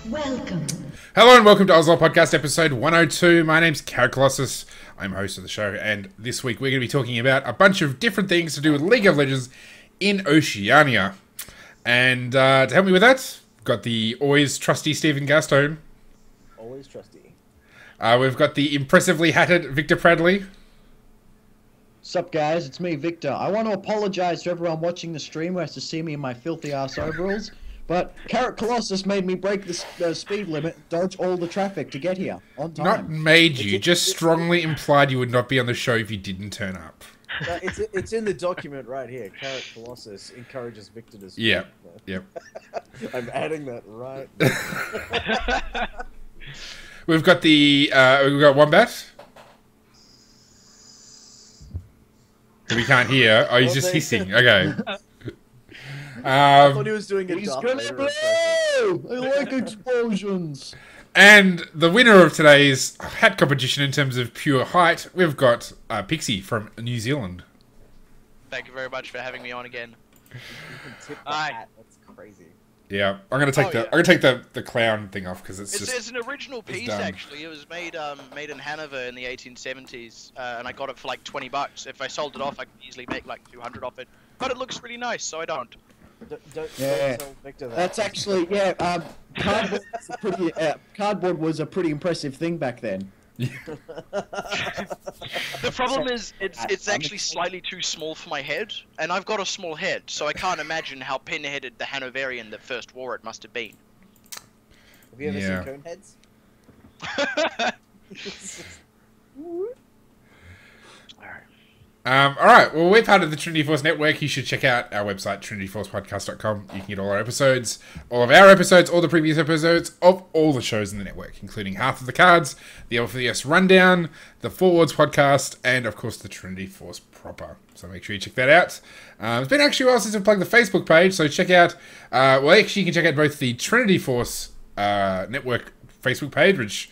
Welcome. Hello and welcome to OzLoL Podcast episode 102. My name's Colossus. I'm host of the show, and this week we're going to be talking about a bunch of different things to do with League of Legends in Oceania. And to help me with that, we've got the always trusty Stephen Gastone. Always trusty. We've got the impressively hatted Victor Pradley. Sup guys, it's me Victor. I want to apologise to everyone watching the stream who has to see me in my filthy ass overalls, but Carrot Colossus made me break the speed limit, dodge all the traffic to get here on time. Not made you, just strongly implied you would not be on the show if you didn't turn up. It's in the document right here. Carrot Colossus encourages Victor to speak. Yeah, yep. I'm adding that right. We've got we've got Wombat. We can't hear. Oh, he's just hissing. Okay. I thought he was doing a He's Darth gonna Vader blow! I like explosions! And the winner of today's hat competition in terms of pure height, we've got Pixie from New Zealand. Thank you very much for having me on again. You can tip the Aye. hat. That's crazy. Yeah, I'm gonna take yeah. I'm gonna take the clown thing off because It's an original piece dumb. actually. It was made in Hanover in the 1870s, and I got it for like $20. If I sold it off, I could easily make like 200 off it. But it looks really nice, so I don't. Don't Yeah. tell Victor that. That's actually, cardboard was a pretty impressive thing back then. The problem is, it's actually slightly too small for my head, and I've got a small head, so I can't imagine how pin-headed the Hanoverian that first wore it must have been. Have you ever Yeah. seen Coneheads? Alright, well, we're part of the Trinity Force Network. You should check out our website, trinityforcepodcast.com. You can get all our episodes, all of our episodes, all the previous episodes of all the shows in the network, including Half of the Cards, the LFDS Rundown, the Forwards podcast, and, of course, the Trinity Force proper. So make sure you check that out. It's been actually a while since I've plugged the Facebook page, so check out... you can check out both the Trinity Force Network Facebook page, which...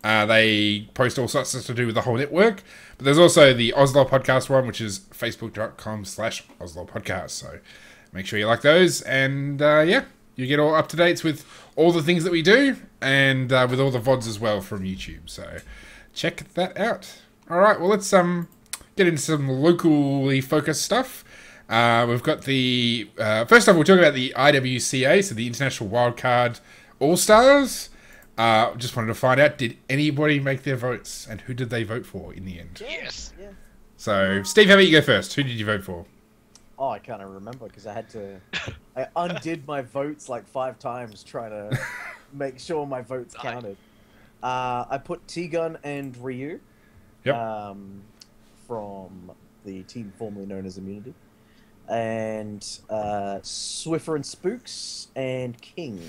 they post all sorts of stuff to do with the whole network. But there's also the OzLoL podcast one, which is facebook.com/OzLoL podcast. So make sure you like those. And you get all up-to-dates with all the things that we do and with all the VODs as well from YouTube. So check that out. All right, well, let's get into some locally focused stuff. We've got the... first off, we'll talk about the IWCA, so the International Wildcard All-Stars. Just wanted to find out, did anybody make their votes, and who did they vote for in the end? Yes. Yeah. So, Steve, how about you go first? Who did you vote for? Oh, I can't remember because I had to. I undid my votes like 5 times trying to make sure my votes counted. I put T-Gun and Ryu. Yep. From the team formerly known as Immunity, and Swiffer and Spooks and King,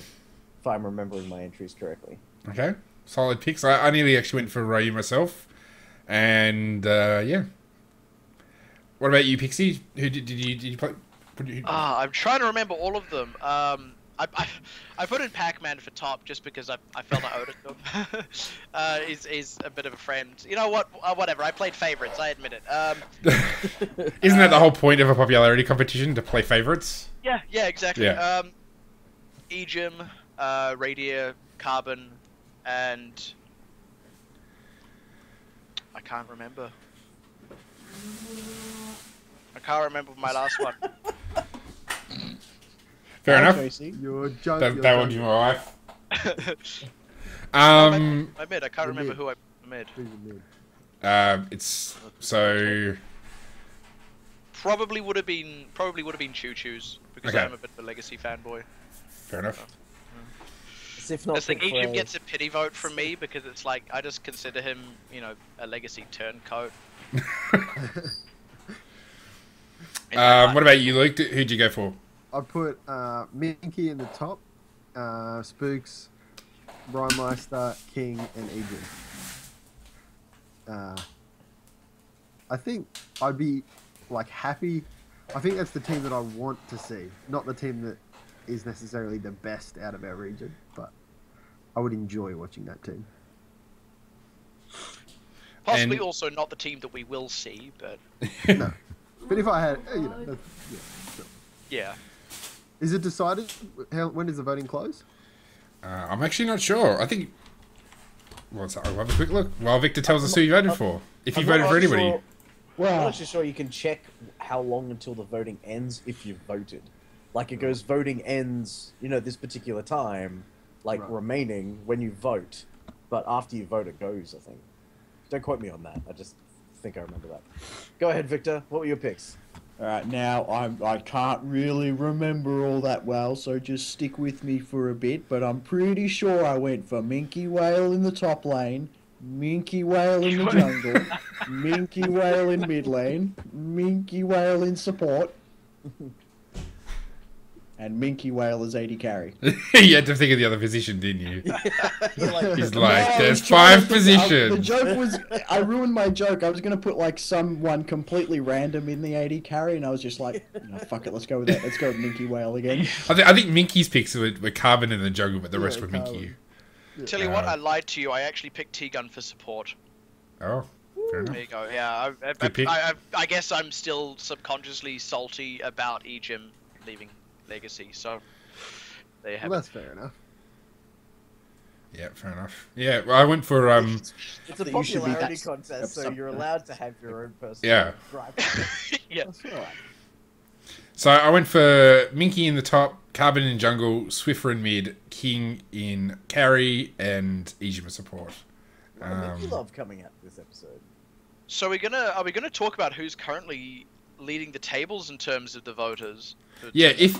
if I'm remembering my entries correctly. Okay, solid picks. I nearly actually went for Ryu myself, and yeah. What about you, Pixie? Who did you play? I'm trying to remember all of them. I put in Pac-Man for top just because I felt I owed it to him. He's a bit of a friend. You know what? Whatever. I played favorites. I admit it. Isn't that the whole point of a popularity competition, to play favorites? Yeah, exactly. Yeah. Ejim, Radier, Carbon, and I can't remember. I can't remember my last one. Fair enough. Tracy. You're joke. That one's your wife. I mid. I can't remember who I mid. It's so. Probably would have been Choo Choo's because Okay. I'm a bit of a Legacy fanboy. Fair enough. As if not It's like for Ejim Frey. gets a pity vote from me because it's like I just consider him, a Legacy turncoat. What about you, Luke? Who'd you go for? I put Minky in the top, Spooks, Brian Meister, King, and Adrian. I think I'd be happy. I think that's the team that I want to see, not the team that is necessarily the best out of our region, but I would enjoy watching that team. Possibly And- also not the team that we will see, but No, but if I had, yeah. Is it decided? When does the voting close? I'm actually not sure. I think. What's that? I'll have a quick look while Victor tells us who you voted for. If you I'm voted not for actually anybody. sure- I'm Well, not actually sure you can check how long until the voting ends if you've voted. Like, it goes voting ends, this particular time, like, Right. remaining when you vote. But after you vote, it goes, I think. Don't quote me on that. I just think I remember that. Go ahead, Victor. What were your picks? all right, now I can't really remember all that well, so just stick with me for a bit. But I'm pretty sure I went for Minky Whale in the top lane, Minky Whale in the jungle, Minky Whale in mid lane, Minky Whale in support, and Minky Whale as AD carry. You had to think of the other position, didn't you? You're like, He's No, like, I there's was trying 5 to think- the positions. joke was, I ruined my joke. I was gonna put like someone completely random in the AD carry, and I was just like, no, fuck it, let's go with that. Let's go with Minky Whale again. I think Minky's picks were Carbon in the jungle, but the rest were Carbon. Minky. Tell you what, I lied to you. I actually picked T-Gun for support. Oh, fair enough. There you go. Yeah, Good pick. I guess I'm still subconsciously salty about Ejim leaving Legacy, so there you have Well, it. that's fair enough. Yeah, fair enough. Yeah, well, I went for it's a that you should be popularity that contest, so upset. you're allowed to have your own personal Yeah. gripe. Yeah. That's all right. So I went for Minky in the top, Carbon in jungle, Swiffer in mid, King in carry, and Ejima support. Mickey Love coming out this episode. So are we gonna talk about who's currently leading the tables in terms of the voters? Yeah, if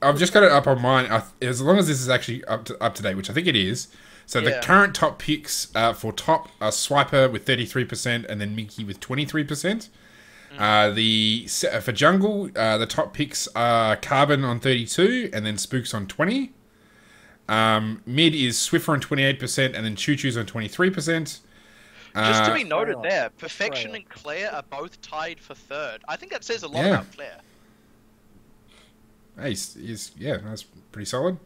I've just got it up on mine, as long as this is actually up to date, which I think it is. So the Yeah. current top picks for top are Swiper with 33%, and then Minky with 23%. For jungle, the top picks are Carbon on 32, and then Spooks on 20. Mid is Swiffer on 28%, and then Choo Choo's on 23%. Just to be noted Freya. there, Perfection Freya. and Claire are both tied for third. I think that says a lot Yeah. about Claire. Yeah, that's pretty solid.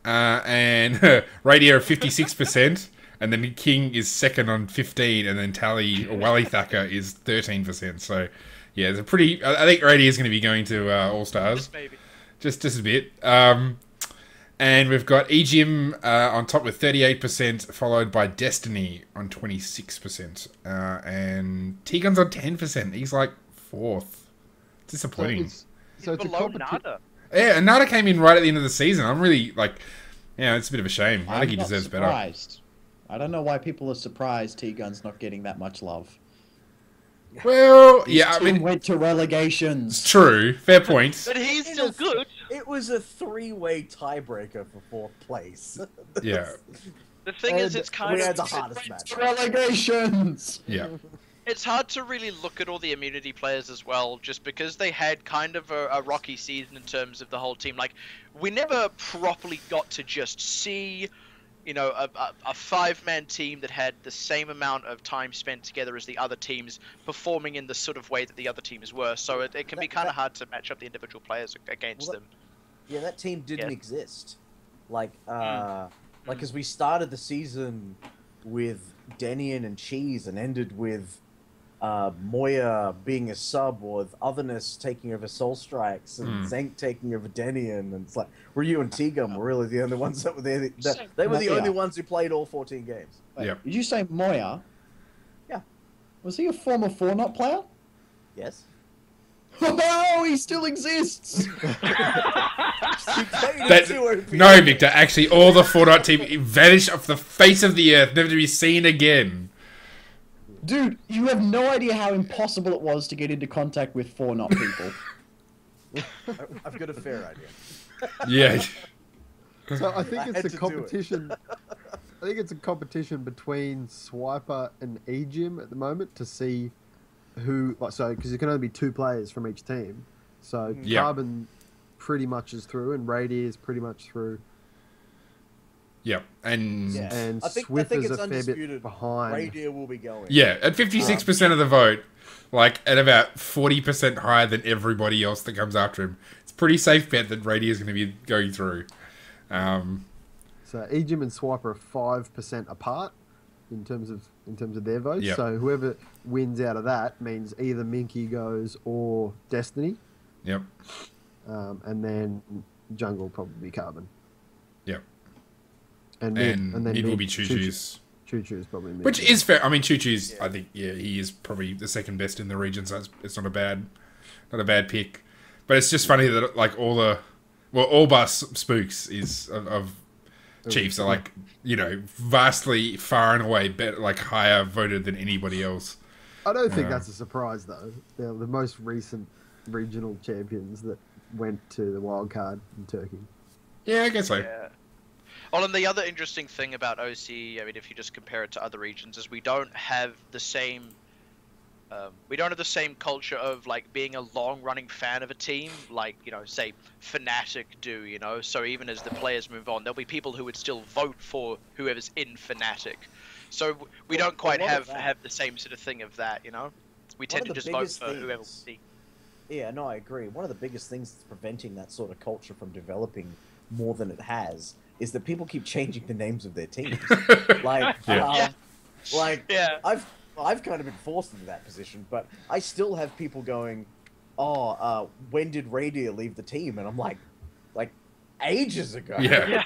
And Radio 56%, and then King is second on 15, and then Tally or Wally Thacker is 13%. So, yeah, it's a pretty. I think Radio is going to be going to All Stars, Just maybe. just a bit. And we've got Ejim on top with 38%, followed by Destiny on 26%, and T-Gun's on 10%. He's like fourth. Disappointing. So He's it's a below competi- Nada. Yeah, and Nada came in right at the end of the season. I'm really like, it's a bit of a shame. I think he I'm not deserves better. surprised. I don't know why people are surprised T-Gun's not getting that much love. Well, His yeah, I team mean, went to relegations. it's true. Fair point. But he's It still is- good. It was a three-way tiebreaker for fourth place. Yeah, The thing is, And it's kind we of had the hardest match. Relegations. yeah, it's hard to really look at all the immunity players as well, just because they had kind of a rocky season in terms of the whole team. Like, we never properly got to just see, a five-man team that had the same amount of time spent together as the other teams, performing in the sort of way that the other teams were. So it can be kind of hard to match up the individual players against them. Yeah, that team didn't Yeah. exist. Because we started the season with Denian and Cheese and ended with Moya being a sub, with Otherness taking over Soul Strikes and Zank taking over Denian, and it's like Ryu and Tigum were really the only ones that were there. They were the Moya. only ones who played all 14 games. Wait, Yep. Did you say Moya? Yeah. Was he a former Fortnite player? Yes. Oh, he still exists. He played in That- 2 OP. no, Victor. Actually, all the Fortnite team vanished off the face of the earth, never to be seen again. Dude, you have no idea how impossible it was to get into contact with Fortnite people. I've got a fair idea. Yeah, So I think I it's had a to do it. competition. I think it's a competition between Swiper and Ejim at the moment to see who, because there can only be 2 players from each team. So Yeah. Carbon pretty much is through, and Radier is pretty much through, yep, and Yeah. and I think Swiffer's it's a fair undisputed. bit behind. Radier will be going. yeah, at 56% of the vote, like at about 40% higher than everybody else that comes after him. It's a pretty safe bet that Radier is going to be going through. So Ejim and Swiper are 5% apart in terms of their votes. Yep. So whoever wins out of that means either Minky goes or Destiny, Yep, and then Jungle will probably be Carbon. yep. and then then mid will be Choo Choo's. Choo Choo's probably mid. Which is fair. I mean, Choo Choo's, I think, yeah, he is probably the second best in the region, so it's not a bad pick. But it's just funny that like all bus spooks is of Chiefs are like, you know, vastly far and away better, like higher voted than anybody else. I don't think that's a surprise though. They're the most recent regional champions that went to the wild card in Turkey. Yeah, I guess so. Yeah. Well, and the other interesting thing about OC, I mean, if you just compare it to other regions, is we don't have the same culture of like being a long-running fan of a team, like, you know, say Fnatic do, you know. So even as the players move on, there'll be people who would still vote for whoever's in Fnatic. So we don't quite have the same sort of thing of that, you know. We tend to just vote for whoever we see. Yeah, no, I agree. One of the biggest things that's preventing that sort of culture from developing more than it has is that people keep changing the names of their teams. I've kind of been forced into that position, but I still have people going, when did Radier leave the team? And I'm like ages ago. Yeah.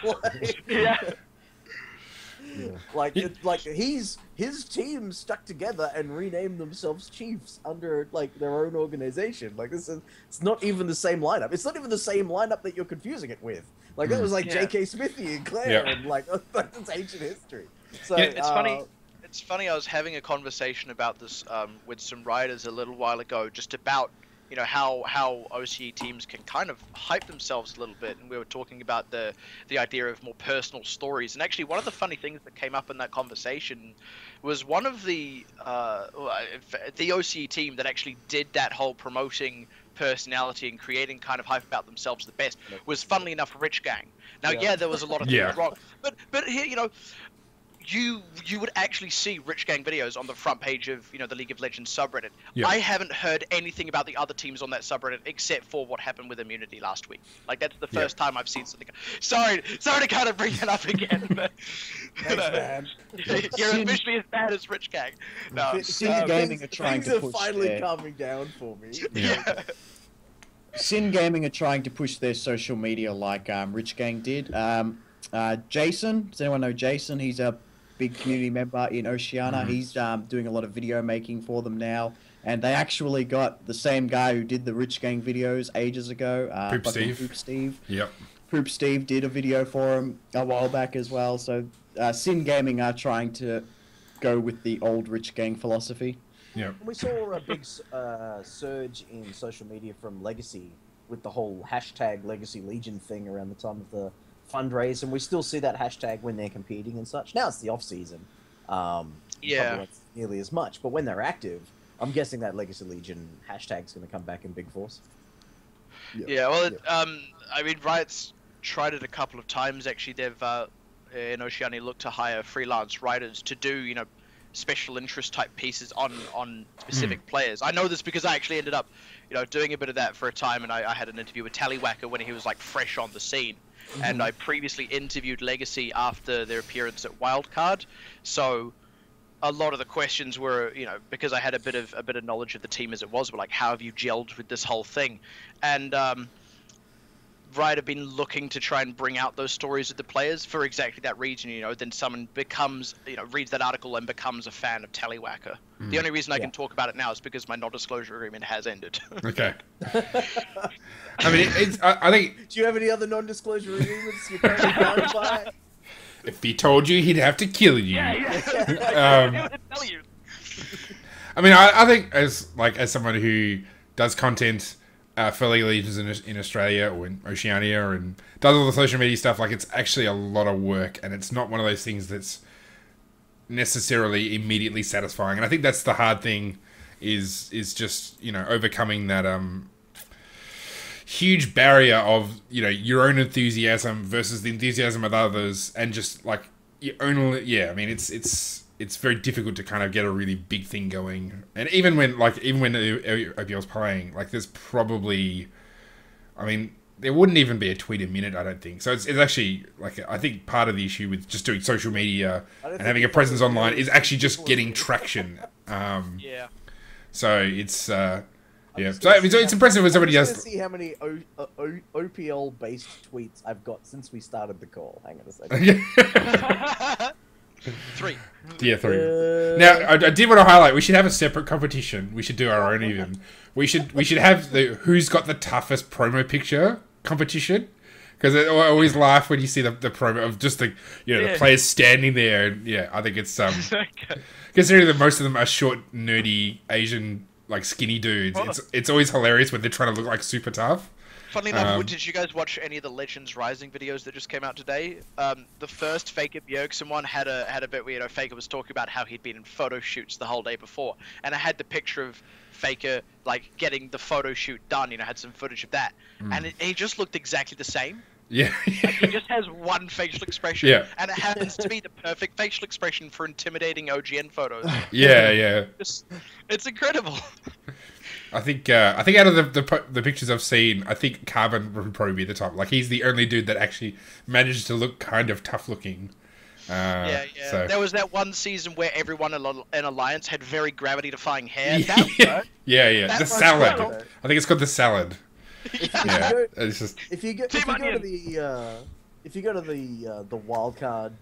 His team stuck together and renamed themselves Chiefs under like their own organization. Like it's not even the same lineup. It's not even the same lineup that you're confusing it with. Like that was like J.K. Smithy and Claire, and like that's ancient history. So it's funny. It's funny. I was having a conversation about this with some writers a little while ago, just about, you know, how OCE teams can kind of hype themselves a little bit, and we were talking about the idea of more personal stories. And actually, one of the funny things that came up in that conversation was one of the OCE team that actually did that whole promoting personality and creating kind of hype about themselves the best was, funnily enough, Rich Gang. Now, there was a lot of things wrong, but here, you know, you would actually see Rich Gang videos on the front page of, you know, the League of Legends subreddit. Yeah. I haven't heard anything about the other teams on that subreddit except for what happened with Immunity last week. Like, that's the first time I've seen something. Sorry to kind of bring it up again, but thanks, man. You're officially as bad as Rich Gang. No, Sin Gaming are trying to push. Things are finally calming down for me. Yeah. Sin Gaming are trying to push their social media like Rich Gang did. Jason, does anyone know Jason? He's a big community member in Oceania. He's doing a lot of video making for them now, and they actually got the same guy who did the Rich Gang videos ages ago. Poop Steve. Yep. Poop Steve did a video for him a while back as well. So Sin Gaming are trying to go with the old Rich Gang philosophy. Yeah. We saw a big surge in social media from Legacy with the whole hashtag Legacy Legion thing around the time of the fundraise, and we still see that hashtag when they're competing and such. Now it's the off season, probably not nearly as much, but when they're active, I'm guessing that Legacy Legion hashtag's going to come back in big force. I mean, Riot's tried it a couple of times actually. They've in Oceania looked to hire freelance writers to do, you know, special interest type pieces on specific players. I know this because I actually ended up, you know, doing a bit of that for a time, and I had an interview with Tallywacker when he was like fresh on the scene. And I previously interviewed Legacy after their appearance at Wildcard, so a lot of the questions were, you know, because I had a bit of knowledge of the team as it was, were like, how have you gelled with this whole thing? And Riot have been looking to try and bring out those stories of the players for exactly that reason, you know. Then someone becomes, you know, reads that article and becomes a fan of Tallywacker. The only reason I can talk about it now is because my non-disclosure agreement has ended. Okay. I mean, I think... Do you have any other non-disclosure agreements you're currently bound by? If he told you, he'd have to kill you. Yeah. Tell you. I mean, I think as someone who does content for League of Legends in Australia or in Oceania and does all the social media stuff, like, it's actually a lot of work, and it's not one of those things that's necessarily immediately satisfying. And I think that's the hard thing is just, you know, overcoming that huge barrier of, you know, your own enthusiasm versus the enthusiasm of others, and just like your own. I mean, it's very difficult to kind of get a really big thing going. And even when OPL's playing, like, there's probably, I mean, there wouldn't even be a tweet a minute, I don't think. So it's actually, like, I think part of the issue with just doing social media and having a presence online is actually just getting traction. So it's Yeah, so I mean, so it's impressive when somebody I'm just does. gonna see how many OPL-based tweets I've got since we started the call. Hang on a second. 3. Yeah, 3. Now, I did want to highlight. We should have a separate competition. We should do our own even. We should have the who's got the toughest promo picture competition. Because I always laugh when you see the promo of just the the players standing there. And yeah, I think it's considering that most of them are short, nerdy Asian like skinny dudes. It's always hilarious when they're trying to look like super tough. Funnily enough, did you guys watch any of the Legends Rising videos that just came out today? The first Faker Bjergsen one had a bit where Faker was talking about how he'd been in photo shoots the whole day before, and I had the picture of Faker like getting the photo shoot done. Had some footage of that, and he just looked exactly the same. Yeah. Like, he just has one facial expression, and it happens to be the perfect facial expression for intimidating OGN photos. Yeah. It's incredible. I think out of the pictures I've seen, I think Carbon would probably be the top. Like he's the only dude that actually managed to look kind of tough looking. Yeah. So. There was that one season where everyone in Alliance had very gravity-defying hair. Yeah. That The was salad. cool. I think it's called the salad. Yeah. It's just If you go to the wildcard,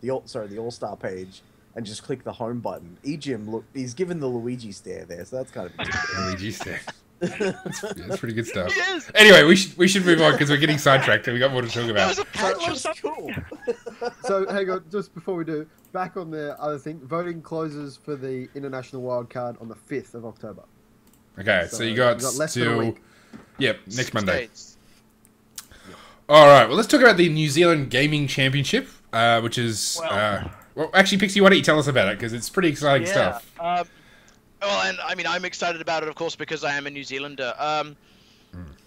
the All-Star page, and just click the home button, Ejim he's given the Luigi stare there, so that's kind of Luigi stare. That's pretty good stuff. Yes. Anyway, we should move on because we're getting sidetracked and we got more to talk That about. was a patch or That's something. cool. So hang on, just before we do, back on the other thing, voting closes for the international wildcard on the 5th of October. Okay, so you got less than a till week. next Monday. States. All right, well let's talk about the New Zealand Gaming Championship, which is well, actually, Pixie, why don't you tell us about it because it's pretty exciting stuff. Well, and I mean, I'm excited about it, of course, because I am a New Zealander.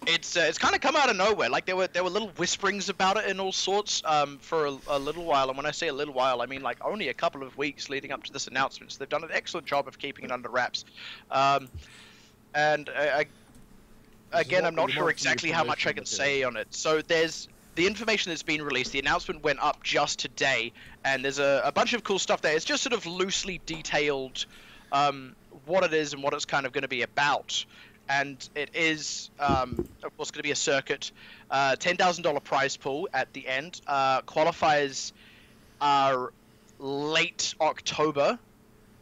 It's kind of come out of nowhere. Like there were little whisperings about it and all sorts for a little while. And when I say a little while, I mean like only a couple of weeks leading up to this announcement. So they've done an excellent job of keeping it under wraps. And again, I'm not sure exactly how much I can say on it. So there's the information that's been released. The announcement went up just today, and there's a bunch of cool stuff there. It's just sort of loosely detailed what it is and what it's kind of going to be about. And it is, of course, going to be a circuit. $10,000 prize pool at the end. Qualifiers are late October.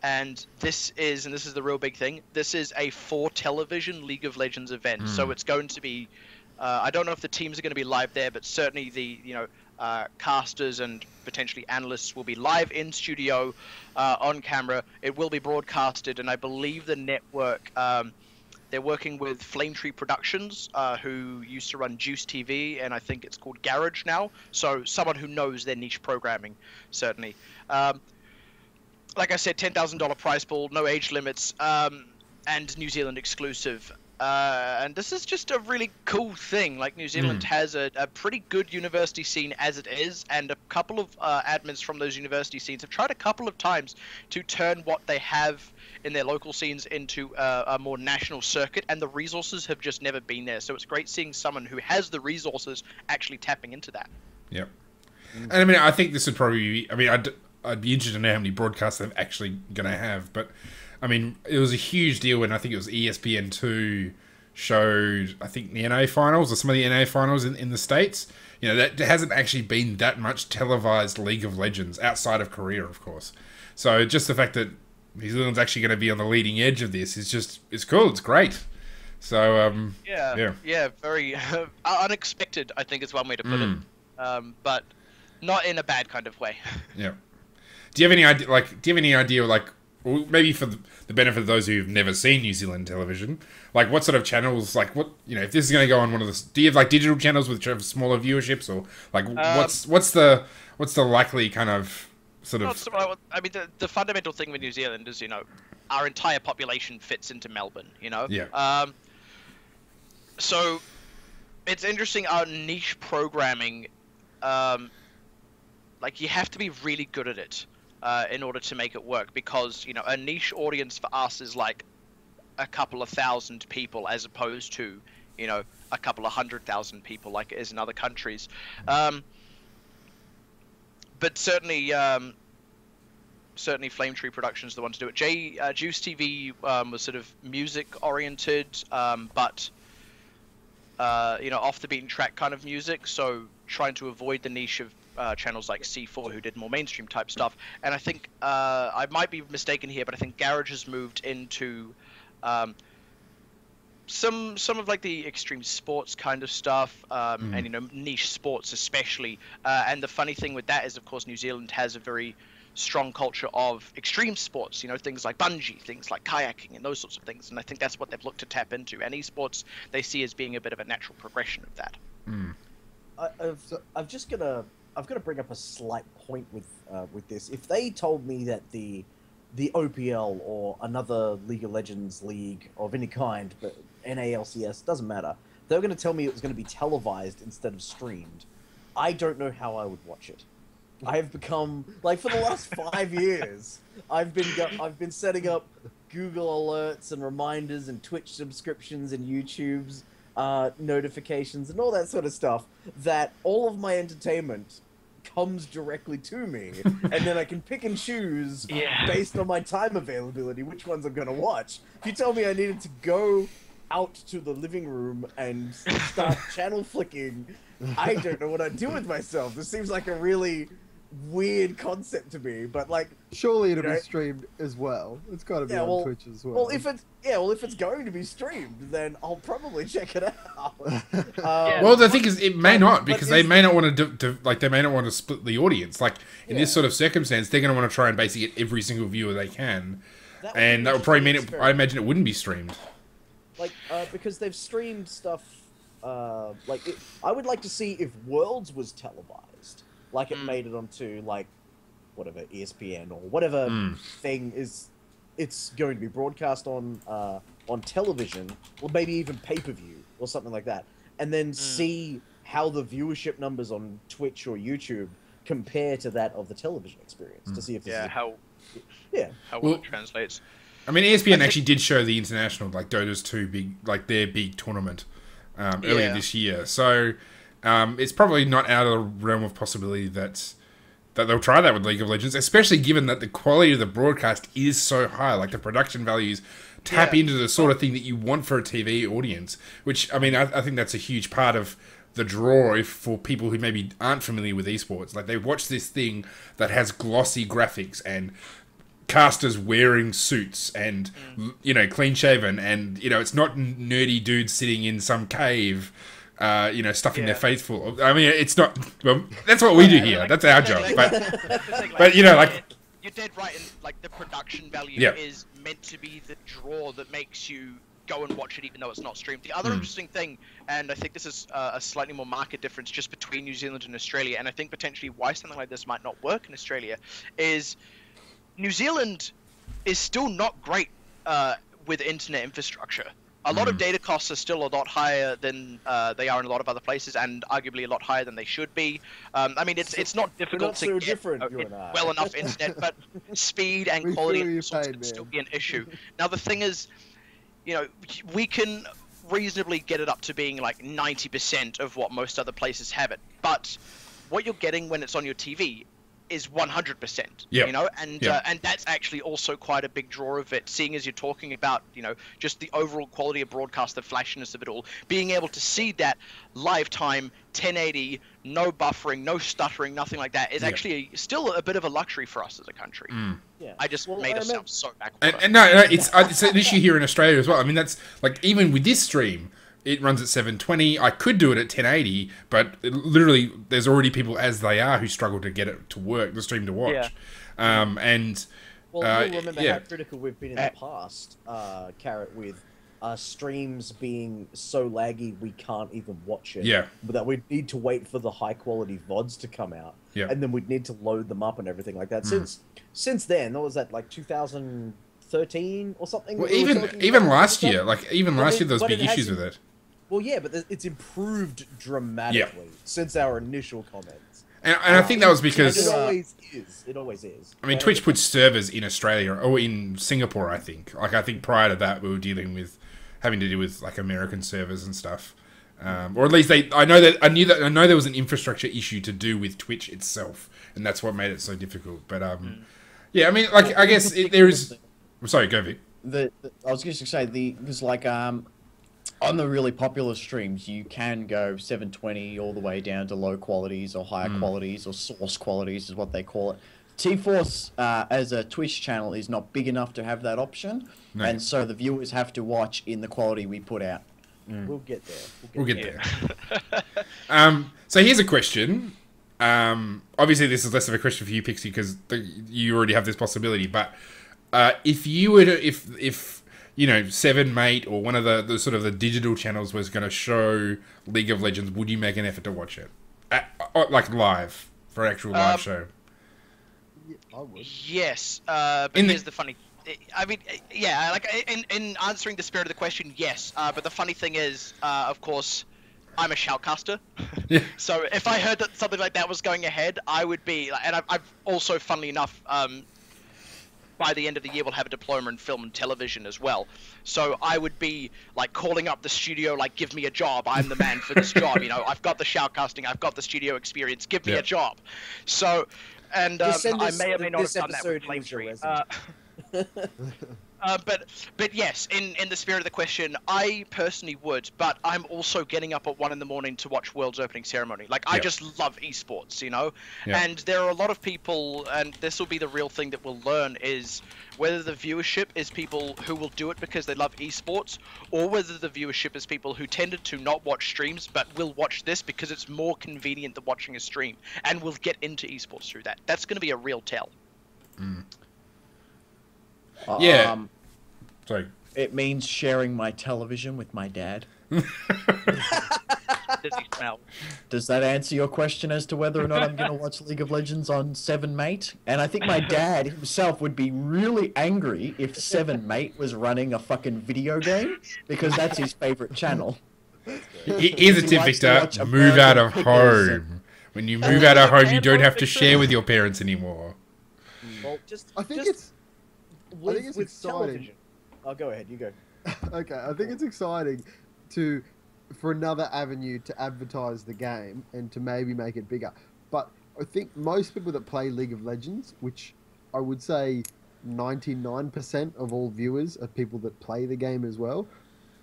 And this is the real big thing, this is a 4-television League of Legends event. So it's going to be, I don't know if the teams are going to be live there, but certainly the, casters and potentially analysts will be live in studio, on camera. It will be broadcasted, and I believe the network, they're working with Flame Tree Productions, who used to run Juice TV, and I think it's called Garage now. So someone who knows their niche programming, certainly. Like I said, $10,000 prize pool, no age limits, and New Zealand exclusive. And this is just a really cool thing. Like, New Zealand has a pretty good university scene as it is, and a couple of admins from those university scenes have tried a couple of times to turn what they have in their local scenes into a more national circuit, and the resources have just never been there. So it's great seeing someone who has the resources actually tapping into that. Yep. And I mean, I think this would probably be, I mean, I'd be interested to know how many broadcasts they're actually going to have. But, I mean, it was a huge deal when I think it was ESPN2 showed, I think, the NA finals or some of the NA finals in the States. That there hasn't actually been that much televised League of Legends outside of Korea, of course. So just the fact that New Zealand's actually going to be on the leading edge of this is just, it's cool. It's great. So, yeah, very unexpected, I think is one way to put it. But not in a bad kind of way. Yeah. Do you have any idea, well, maybe for the benefit of those who've never seen New Zealand television, like what sort of channels, if this is going to go on one of the, do you have digital channels with smaller viewerships, or what's the likely kind of sort of? I mean, the fundamental thing with New Zealand is, our entire population fits into Melbourne, Yeah. So it's interesting, our niche programming, you have to be really good at it. In order to make it work, because a niche audience for us is like a couple of thousand people as opposed to a couple of 100,000 people like it is in other countries. But certainly certainly Flame Tree Productions the one to do it. Juice TV was sort of music oriented, but off the beaten track kind of music. So trying to avoid the niche of channels like C4 who did more mainstream type stuff. And I think I might be mistaken here, but I think Garage has moved into some of like the extreme sports kind of stuff, and niche sports especially. And the funny thing with that is, of course, New Zealand has a very strong culture of extreme sports, things like bungee, things like kayaking and those sorts of things. And I think that's what they've looked to tap into. And esports they see as being a bit of a natural progression of that. I've got to bring up a slight point with this. If they told me that the OPL or another League of Legends league of any kind, but NALCS, doesn't matter, they were going to tell me it was going to be televised instead of streamed, I don't know how I would watch it. I have become, like, for the last 5 years, I've been setting up Google alerts and reminders and Twitch subscriptions and YouTube's notifications and all that sort of stuff, that all of my entertainment comes directly to me, and then I can pick and choose based on my time availability which ones I'm going to watch. If you told me I needed to go out to the living room and start channel flicking, I don't know what I'd do with myself. This seems like a really weird concept to me, but like, surely it'll be streamed as well. It's got to be on Twitch as well. Well, if it's going to be streamed, then I'll probably check it out. Well, the thing is, it may not, because they may not want to they may not want to split the audience. Like in this sort of circumstance, they're going to want to try and basically get every single viewer they can, and that would probably mean I imagine it wouldn't be streamed. Like because they've streamed stuff. I would like to see if Worlds was televised. Like it made it onto like whatever ESPN or whatever thing it's going to be broadcast on television, or maybe even pay-per-view or something like that, and then see how the viewership numbers on Twitch or YouTube compare to that of the television experience to see if how well it translates. I mean, ESPN actually did show the international, like Dota's 2 big, like their big tournament earlier this year. So it's probably not out of the realm of possibility that they'll try that with League of Legends, especially given that the quality of the broadcast is so high. Like the production values tap into the sort of thing that you want for a TV audience, which, I mean, I think that's a huge part of the draw for people who maybe aren't familiar with esports. Like they watch this thing that has glossy graphics and casters wearing suits and clean shaven, and it's not nerdy dudes sitting in some cave stuffing their face full. I mean, it's not, well, that's what we do here, that's our job, but you're dead right, in like the production value is meant to be the draw that makes you go and watch it even though it's not streamed. The other interesting thing, and I think this is a slightly more market difference just between New Zealand and Australia, and I think potentially why something like this might not work in Australia, is New Zealand is still not great with internet infrastructure. A lot of data costs are still a lot higher than they are in a lot of other places, and arguably a lot higher than they should be. I mean, it's not difficult to get well enough internet, but speed and quality can still be an issue. Now, the thing is, we can reasonably get it up to being like 90% of what most other places have it, but what you're getting when it's on your TV is 100%, and that's actually also quite a big draw of it, seeing as you're talking about, just the overall quality of broadcast, the flashiness of it all, being able to see that live time, 1080, no buffering, no stuttering, nothing like that, is actually still a bit of a luxury for us as a country. I just made us sound so backward. And no, it's an issue here in Australia as well. I mean, that's, like, even with this stream, it runs at 720. I could do it at 1080, but literally, there's already people as they are who struggle to get it to work, the stream to watch. You'll remember how critical we've been in the past, Carrot, with streams being so laggy we can't even watch it. But that we'd need to wait for the high quality VODs to come out, and then we'd need to load them up and everything like that. Since then, what was that, like 2013 or something? Well, even last year, there was big issues with it. Well, yeah, but it's improved dramatically since our initial comments. And I think that was because... It always is. It always is. I mean, Twitch puts servers in Australia, or in Singapore, I think. Like, I think prior to that, we were having to deal with, like, American servers and stuff. Or at least I know there was an infrastructure issue to do with Twitch itself, and that's what made it so difficult. But, Yeah, I mean, like, I guess there is. I'm sorry, go Vic. I was just gonna say because like on the really popular streams you can go 720 all the way down to low qualities or higher qualities or source qualities is what they call it. T-Force as a Twitch channel is not big enough to have that option, and so the viewers have to watch in the quality we put out. We'll get there. We'll get there. So here's a question. Obviously, this is less of a question for you, Pixie, because you already have this possibility. But if you were to, if you know, Seven Mate or one of the sort of the digital channels was going to show League of Legends, would you make an effort to watch it, like live for an actual live show? Yeah, I would. Yes, but here's the funny. I mean, yeah, like in answering the spirit of the question, yes. But the funny thing is, of course, I'm a shoutcaster. Yeah. So if I heard that something like that was going ahead, I would be. And I've also, funnily enough, by the end of the year, we'll have a diploma in film and television as well. So I would be like calling up the studio, like, give me a job. I'm the man for this job. You know, I've got the shoutcasting, I've got the studio experience. Give me a job. So, and I may or may not have done that with Flame Tree. But yes, in the spirit of the question, I personally would, but I'm also getting up at 1 a.m. to watch World's opening ceremony. Like, I just love esports, you know? And there are a lot of people, and this will be the real thing that we'll learn, is whether the viewership is people who will do it because they love esports, or whether the viewership is people who tended to not watch streams, but will watch this because it's more convenient than watching a stream, and will get into esports through that. That's going to be a real tell. Yeah. Sorry. It means sharing my television with my dad. Does he smell? Does that answer your question as to whether or not I'm going to watch League of Legends on 7Mate? And I think my dad himself would be really angry if 7Mate was running a fucking video game, because that's his favorite channel. Here's a tip, Victor. Move out of home. When you move out of home, you don't have to share with your parents anymore. Well, I think it's exciting. Television. Oh, go ahead. You go. Okay, I think it's exciting for another avenue to advertise the game and to maybe make it bigger. But I think most people that play League of Legends, which I would say 99% of all viewers are people that play the game as well,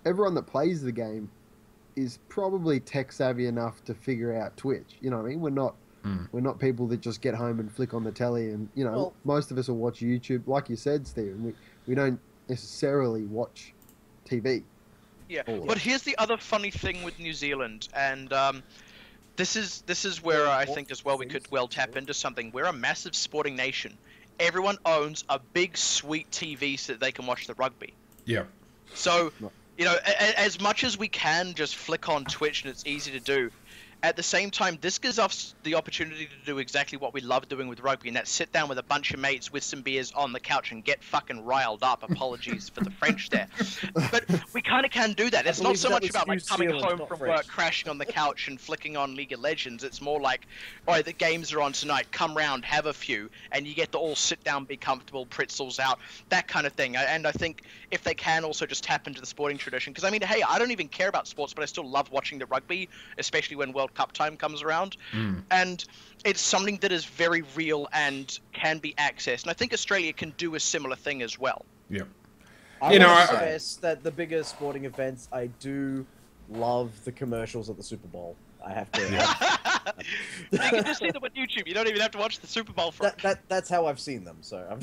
everyone that plays the game is probably tech savvy enough to figure out Twitch. You know what I mean? We're not people that just get home and flick on the telly and, you know, most of us will watch YouTube. Like you said, Stephen, we don't necessarily watch TV. Yeah, but here's the other funny thing with New Zealand, and this is where I think as well we could tap into something. We're a massive sporting nation. Everyone owns a big sweet TV so that they can watch the rugby. Yeah. So, you know, as much as we can just flick on Twitch and it's easy to do, at the same time, this gives us the opportunity to do exactly what we love doing with rugby, and that's sit down with a bunch of mates with some beers on the couch and get fucking riled up. Apologies for the French there. But we kind of can do that. It's not so much about like coming home from work, crashing on the couch and flicking on League of Legends. It's more like, all right, the games are on tonight. Come round, have a few, and you get to all sit down, be comfortable, pretzels out, that kind of thing. And I think if they can also just tap into the sporting tradition, because I mean, hey, I don't even care about sports, but I still love watching the rugby, especially when World Cup time comes around, and it's something that is very real and can be accessed, and I think Australia can do a similar thing as well. Yeah. I want to stress that the bigger sporting events, I do love the commercials at the Super Bowl. I have to. You can just see them on YouTube. You don't even have to watch the Super Bowl for that's how I've seen them. So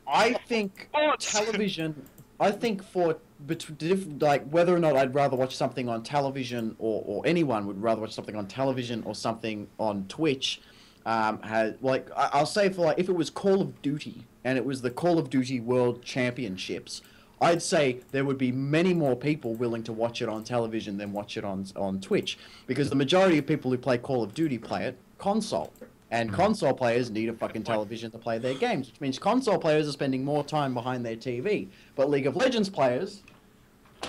I think television. I think like whether or not I'd rather watch something on television or anyone would rather watch something on television or something on Twitch, has like I'll say for like if it was Call of Duty and it was the Call of Duty World Championships, I'd say there would be many more people willing to watch it on television than watch it on Twitch, because the majority of people who play Call of Duty play it console. And console players need a fucking television to play their games, which means console players are spending more time behind their TV. But League of Legends players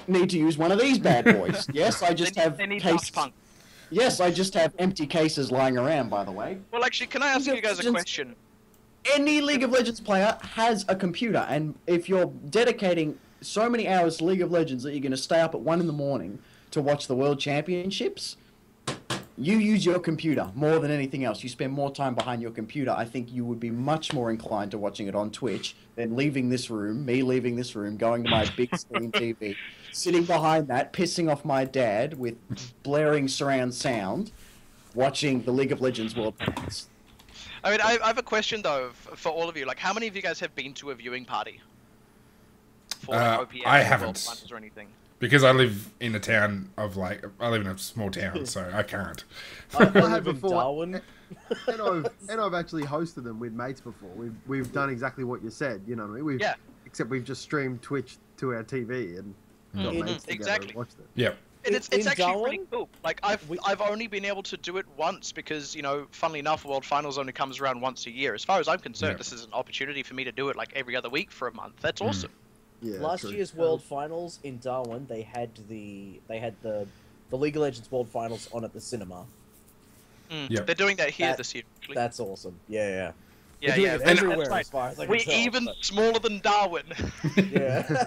need to use one of these bad boys. Yes, I just have cases. Yes, I just have empty cases lying around, by the way. Well, actually, can I ask you guys a question? Any League of Legends player has a computer, and if you're dedicating so many hours to League of Legends that you're going to stay up at 1 in the morning to watch the World Championships, you use your computer more than anything else. You spend more time behind your computer. I think you would be much more inclined to watching it on Twitch than leaving this room, going to my big screen TV, sitting behind that, pissing off my dad with blaring surround sound, watching the League of Legends World Finals. I mean, I have a question though for all of you. Like, how many of you guys have been to a viewing party for like, OPS I or haven't. World Finals or anything? Because I live in a town of like, I live in a small town, so I can't. I I have live in before, Darwin. and I've actually hosted them with mates before. We've done exactly what you said. You know what I mean? Yeah. Except we've just streamed Twitch to our TV and got mates together Exactly. and watched it. Yep. And In it's actually Darwin, really cool. Like I've only been able to do it once because, you know, funnily enough, World Finals only comes around once a year. As far as I'm concerned, Yeah. this is an opportunity for me to do it like every other week for a month. That's awesome. Yeah, Last true. year's World Finals in Darwin, they had the League of Legends World Finals on at the cinema. Yep. They're doing that here That- this year. Actually. That's awesome. Yeah, yeah, They're doing yeah. it that's everywhere right. as far as I can We're tell, even but- smaller than Darwin. Yeah.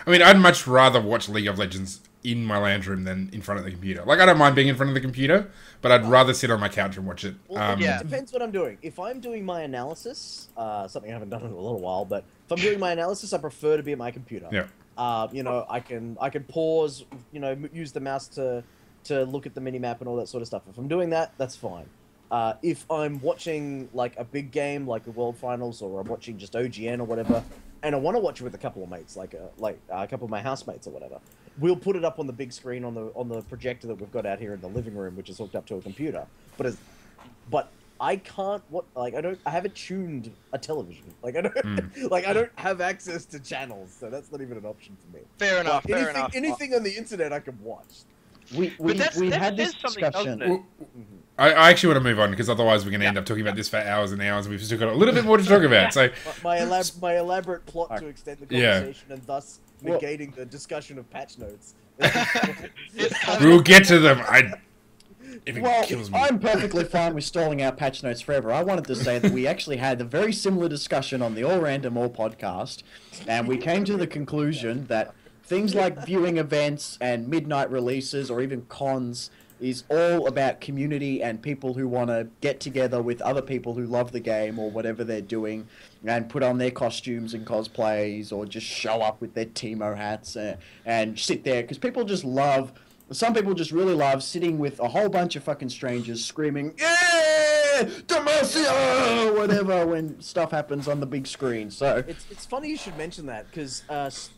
I mean, I'd much rather watch League of Legends in my lounge room than in front of the computer. Like, I don't mind being in front of the computer, but I'd rather sit on my couch and watch it. Well, Yeah. it depends what I'm doing. If I'm doing my analysis, something I haven't done in a little while, but if I'm doing my analysis, I prefer to be at my computer. Yeah. You know, I can pause, you know, use the mouse to look at the mini map and all that sort of stuff. If I'm doing that, that's fine. If I'm watching like a big game, like the World Finals, or I'm watching just OGN or whatever, and I want to watch it with a couple of mates, like a couple of my housemates or whatever, we'll put it up on the big screen on the projector that we've got out here in the living room, which is hooked up to a computer. But I can't I haven't tuned a television. Like I don't I don't have access to channels, so that's not even an option for me. Fair enough. Like, Fair enough. anything on the internet I can watch. We had this discussion. Well, I actually want to move on because otherwise we're going to end up talking about this for hours and hours, and we've still got a little bit more to talk about. So, My elaborate plot to extend the Yeah. conversation and thus negating the discussion of patch notes. we'll get to them. If it Well, kills me. I'm perfectly fine with stalling out patch notes forever. I wanted to say that we actually had a very similar discussion on the All Random All podcast, and we came to the conclusion that things like viewing events and midnight releases or even cons is all about community and people who want to get together with other people who love the game or whatever they're doing and put on their costumes and cosplays or just show up with their Teemo hats and sit there because some people just really love sitting with a whole bunch of fucking strangers screaming, "Yeah, Demacia!" whatever when stuff happens on the big screen. So It's funny you should mention that because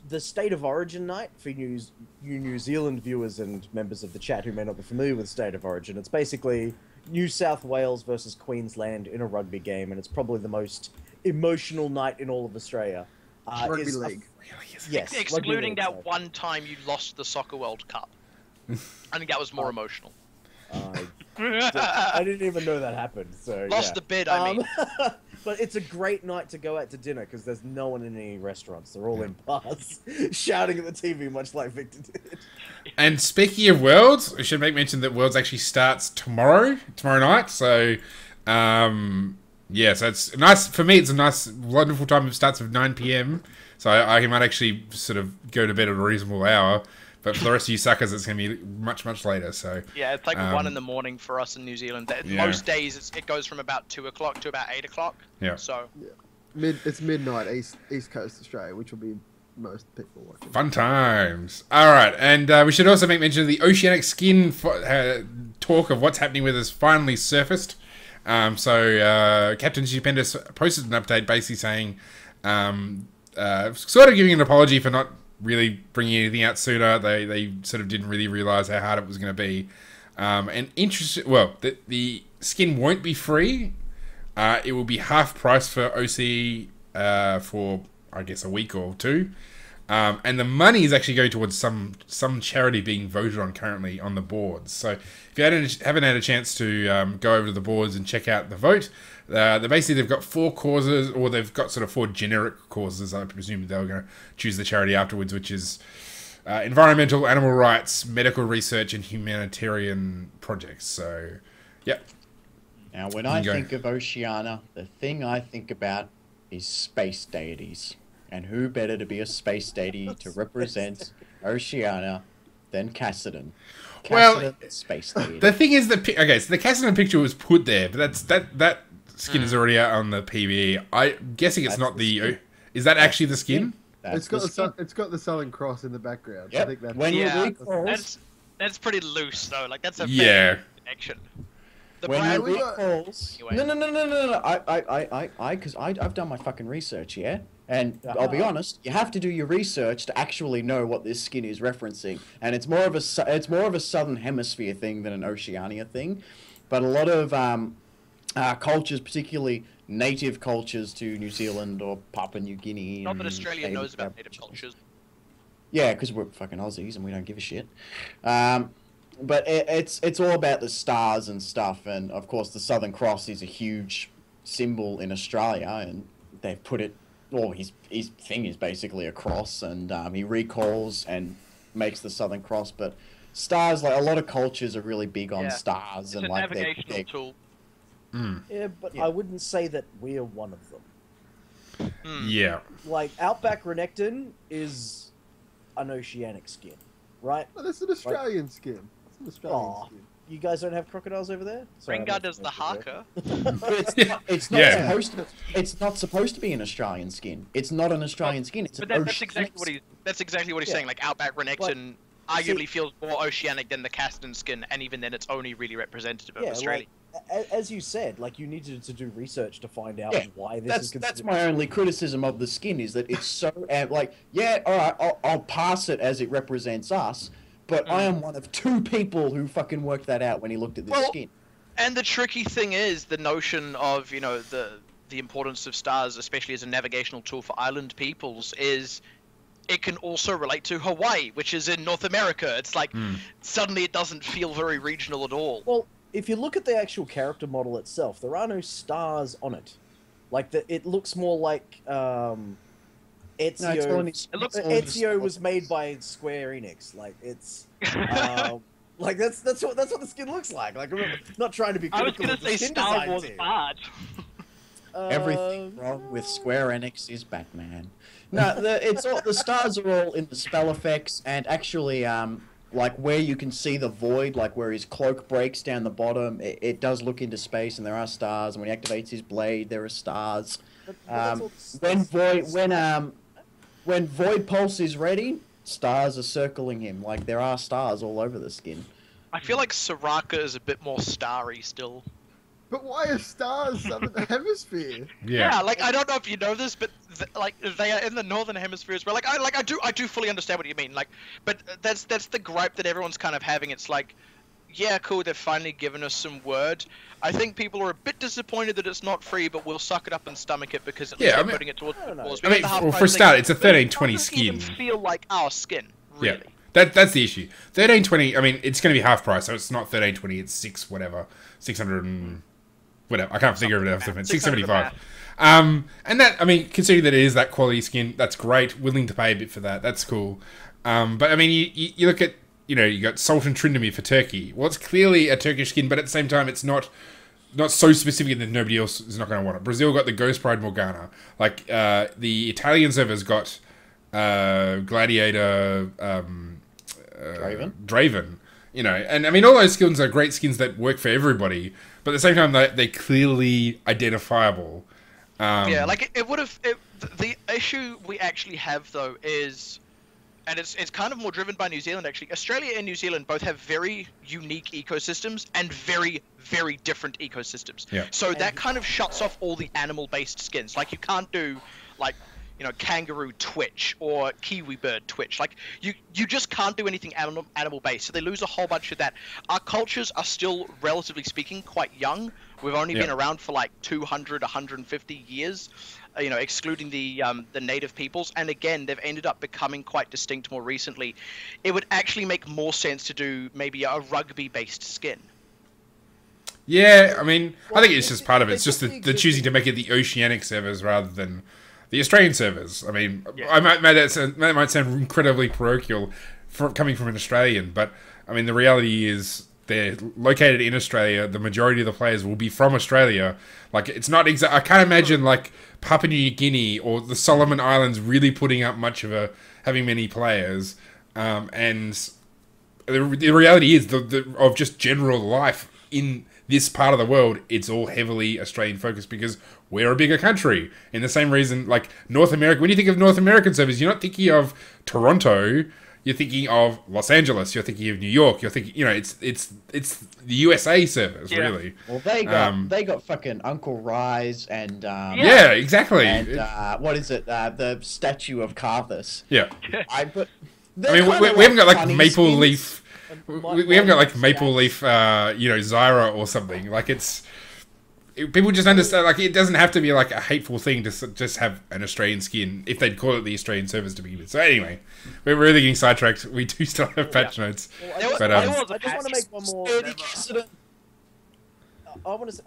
the State of Origin night for you New Zealand viewers and members of the chat who may not be familiar with State of Origin, it's basically New South Wales versus Queensland in a rugby game, and it's probably the most emotional night in all of Australia. Rugby Is a- league. Yes, rugby Excluding league, that sorry. one time you lost the Soccer World Cup. I think that was more emotional. I didn't even know that happened. So Lost yeah. the bid, I mean. But it's a great night to go out to dinner because there's no one in any restaurants. They're all in bars, shouting at the TV, much like Victor did. And speaking of Worlds, we should make mention that Worlds actually starts tomorrow night. So, yeah, so it's nice for me. It's a nice, wonderful time. It starts at 9 p.m. So I might actually sort of go to bed at a reasonable hour. But for the rest of you suckers, it's going to be much, much later. So Yeah, it's like 1 in the morning for us in New Zealand. Yeah. Most days it goes from about 2 o'clock to about 8 o'clock. Yeah. So It's midnight East Coast Australia, which will be most people watching. fun times. All right, and we should also make mention of the Oceanic skin talk of what's happening with us finally surfaced. So Captain Stupendous posted an update basically saying, sort of giving an apology for not really bringing anything out sooner. They sort of didn't really realize how hard it was going to be. And the skin won't be free. It will be half price for OC for I guess a week or two. And the money is actually going towards some charity being voted on currently on the boards. So if you haven't had a chance to go over to the boards and check out the vote, they've got 4 causes, or they've got sort of 4 generic causes. I presume they were going to choose the charity afterwards, which is environmental, animal rights, medical research, and humanitarian projects. So, yeah. Now, when I think of Oceania, the thing I think about is space deities. And who better to be a space deity to represent Oceania than Cassidon? Well, Space Theater. the thing is that okay, so the Cassidy picture was put there, but that skin is already out on the PvE. I'm guessing it's not the. Is that actually the skin? It's got the Southern Cross in the background. Yep. I think that's When you Yeah, recalls, that's pretty loose though. Like that's a Yeah. fair connection. The when brand you recalls, Anyway. no, because I've done my fucking research, yeah. And I'll be honest, you have to do your research to actually know what this skin is referencing, and it's more of a Southern Hemisphere thing than an Oceania thing. But a lot of cultures, particularly native cultures to New Zealand or Papua New Guinea. not that and Australia knows about Aboriginal native cultures. Yeah, because we're fucking Aussies and we don't give a shit. But it's all about the stars and stuff, and of course the Southern Cross is a huge symbol in Australia, and they've put it. Well, his thing is basically a cross, and he recalls and makes the Southern Cross. But stars, like a lot of cultures, are really big on Yeah. stars It's and a like navigational tool. Yeah, but Yeah. I wouldn't say that we're one of them. Yeah. Like, Outback Renekton is an oceanic skin, right? Oh, that's an Australian skin. That's an Australian Aw. skin. You guys don't have crocodiles over there? Sorry, I'm Rengar not does the familiar with haka. But it's not Yeah. supposed to. It's not supposed to be an Australian skin. It's not an Australian skin. It's But an that's exactly what oceanic that's exactly what he's Yeah. saying. Like Outback Renekton arguably feels more oceanic than the Caston skin, and even then, it's only really representative of Yeah, Australia. as you said, like, you needed to do research to find out Yeah, why this is that's considered. my only criticism of the skin is that it's so like yeah, all right, I'll pass it as it represents us, but I am one of two people who fucking worked that out when he looked at this Well, skin. And the tricky thing is the notion of the importance of stars, especially as a navigational tool for island peoples, is it can also relate to Hawaii, which is in North America. It's like suddenly it doesn't feel very regional at all. Well, if you look at the actual character model itself, there are no stars on it. Like, it looks more like Ezio. No, it's only, It looks- Ezio was made by Square Enix. Like, it's like that's what the skin looks like. Like, I'm not trying to be I was critical gonna of the say skin Star design Wars team. bad. everything wrong with Square Enix is Batman. No, the stars are all in the spell effects and actually like where you can see the void, like where his cloak breaks down the bottom, it does look into space and there are stars. And when he activates his blade, there are stars. But that's all- When Void Pulse is ready, stars are circling him. Like there are stars all over the skin. I feel like Soraka is a bit more starry still. But why are stars Southern Hemisphere? Yeah. Like I don't know if you know this, but like they are in the northern hemisphere as well. Like I do fully understand what you mean. Like, but that's the gripe that everyone's kind of having. It's like, yeah, cool, they've finally given us some word. I think people are a bit disappointed that it's not free, but we'll suck it up and stomach it because at least Yeah, I they're mean- putting it towards I don't the know. cause. I mean, We got the for half-price a start, thing, it's a but it 1320 doesn't even skin. feel like our skin, really. Yeah. That's the issue. 1320. I mean, it's going to be half price, so it's not 1320. It's 600 and whatever. I can't figure it out. 675. And that, I mean, considering that it is that quality skin, that's great. Willing to pay a bit for that. That's cool. But I mean, you look at, you got Sultan Trindamir for Turkey. Well, it's clearly a Turkish skin, but at the same time, it's not so specific that nobody else is not going to want it. Brazil got the Ghost Pride Morgana. Like, the Italian servers got Gladiator Draven. And I mean, all those skins are great skins that work for everybody, but at the same time, they're clearly identifiable. Yeah, like it would have. The issue we actually have though is, and it's kind of more driven by New Zealand actually. Australia and New Zealand both have very unique ecosystems and very, very different ecosystems. Yeah. So that kind of shuts off all the animal-based skins. Like you can't do like kangaroo twitch or kiwi bird twitch. Like you just can't do anything animal based. So they lose a whole bunch of that. Our cultures are still, relatively speaking, quite young. We've only been around for like 200, 150 years, excluding the native peoples. And again, they've ended up becoming quite distinct more recently. It would actually make more sense to do maybe a rugby-based skin. Yeah, I mean, Well, I think it's just part of it. It's it's just just the the choosing to make it the oceanic servers rather than the Australian servers. I mean, that might sound incredibly parochial coming from an Australian, but I mean, the reality is they're located in Australia. The majority of the players will be from Australia. Like, it's not exact. I can't imagine like Papua New Guinea or the Solomon Islands really putting up much of having many players. And the reality is of just general life in this part of the world, it's all heavily Australian focused because we're a bigger country. In the same reason, like North America, when you think of North American servers, you're not thinking of Toronto. You're thinking of Los Angeles. You're thinking of New York. You're thinking, it's the USA servers, really. Well, they got fucking Uncle Rise and yeah, exactly. And what is it? The statue of Carthus. Yeah. We haven't got like Maple Leaf. We haven't got like Maple Leaf, Zyra or something. Like people just understand. Like it doesn't have to be like a hateful thing to just have an Australian skin if they'd call it the Australian servers to begin with. So anyway, we're really getting sidetracked. We do still have patch notes. Well, I just want to make one more.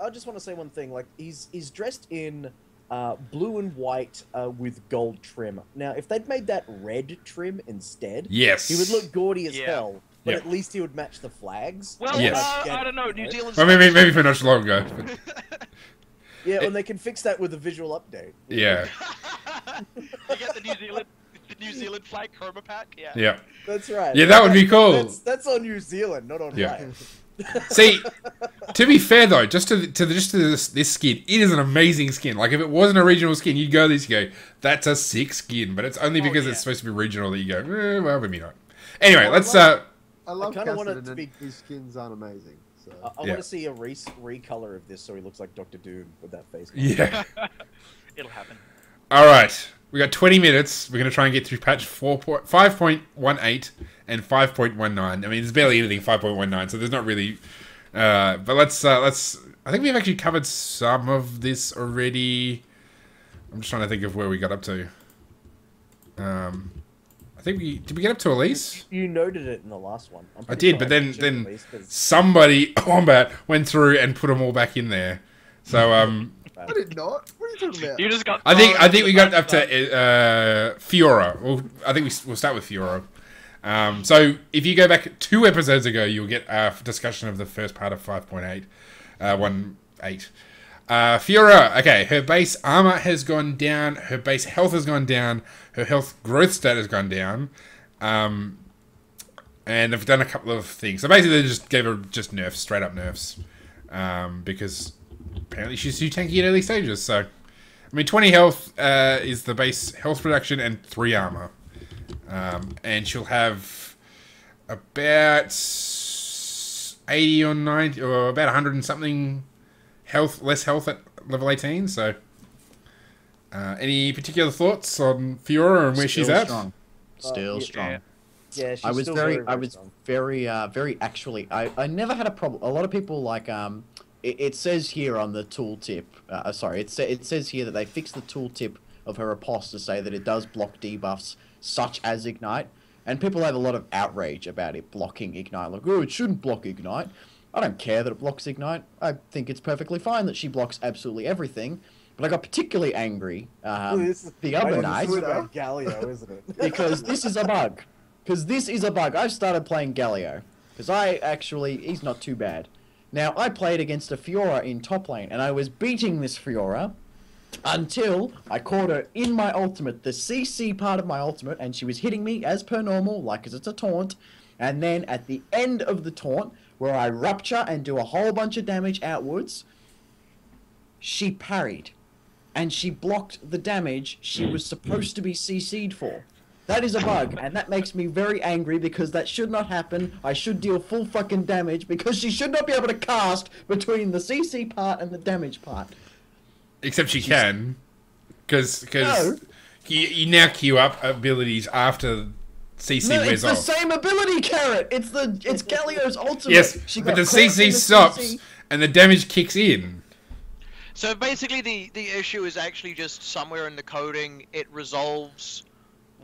I just want to say one thing. Like he's dressed in blue and white with gold trim. Now, if they'd made that red trim instead, yes, he would look gaudy as hell. But at least he would match the flags. Well, I don't know. New Zealand's... Well, maybe for not long ago. But... Yeah, and they can fix that with a visual update. Yeah. You get the New Zealand flag chroma pack? Yeah. Yeah. That's right. Yeah, that would be cool. That's on New Zealand, not on Riot. See, to be fair though, just to this skin, it is an amazing skin. Like if it wasn't a regional skin, you'd go this, you go, that's a sick skin. But it's only because it's supposed to be regional that you go, well, maybe not. Anyway, let's I love Cassidy, and his skins aren't amazing. So. I want to see a recolor of this so he looks like Dr. Doom with that face. Yeah. It'll happen. All right. We got 20 minutes. We're going to try and get through patch 5.18 and 5.19. I mean, there's barely anything 5.19, so there's not really... but let's... I think we've actually covered some of this already. I'm just trying to think of where we got up to. I think did we get up to Elise? You noted it in the last one. I did, but then somebody went through and put them all back in there. So I did not. What are you talking about? You just got. I think we got up to Fiora. Well, I think we'll start with Fiora. So if you go back 2 episodes ago, you'll get a discussion of the first part of 5.8, 1.8. Fiora, okay, her base armor has gone down, her base health has gone down, her health growth stat has gone down, and they've done a couple of things. So basically they just gave her just nerfs, straight up nerfs, because apparently she's too tanky at early stages. So, I mean, 20 health is the base health production and 3 armor. And she'll have about 80 or 90, or about 100 and something less health at level 18. So, any particular thoughts on Fiora and where she's at? Strong. Still strong. Yeah, she's I was still very actually. I never had a problem. A lot of people like it says here on the tooltip. Sorry, it says here that they fixed the tooltip of her riposte to say that it does block debuffs such as Ignite, and people have a lot of outrage about it blocking Ignite. Like, oh, it shouldn't block Ignite. I don't care that it blocks Ignite. I think it's perfectly fine that she blocks absolutely everything. But I got particularly angry the other night. It's about Galio, isn't it? Because this is a bug. I've started playing Galio. Because he's not too bad. Now, I played against a Fiora in top lane, and I was beating this Fiora until I caught her in my ultimate, the CC part of my ultimate, and she was hitting me as per normal, like as it's a taunt. And then at the end of the taunt, where I rupture and do a whole bunch of damage outwards, she parried. And she blocked the damage she was supposed to be CC'd for. That is a bug, and that makes me very angry because that should not happen. I should deal full fucking damage because she should not be able to cast between the CC part and the damage part. Except she can, because No. you now queue up abilities after CC wears off. It's the same ability, Carrot. It's Galio's ultimate. Yes, She but got the caught in CC stops and the damage kicks in. So basically, the issue is actually just somewhere in the coding. It resolves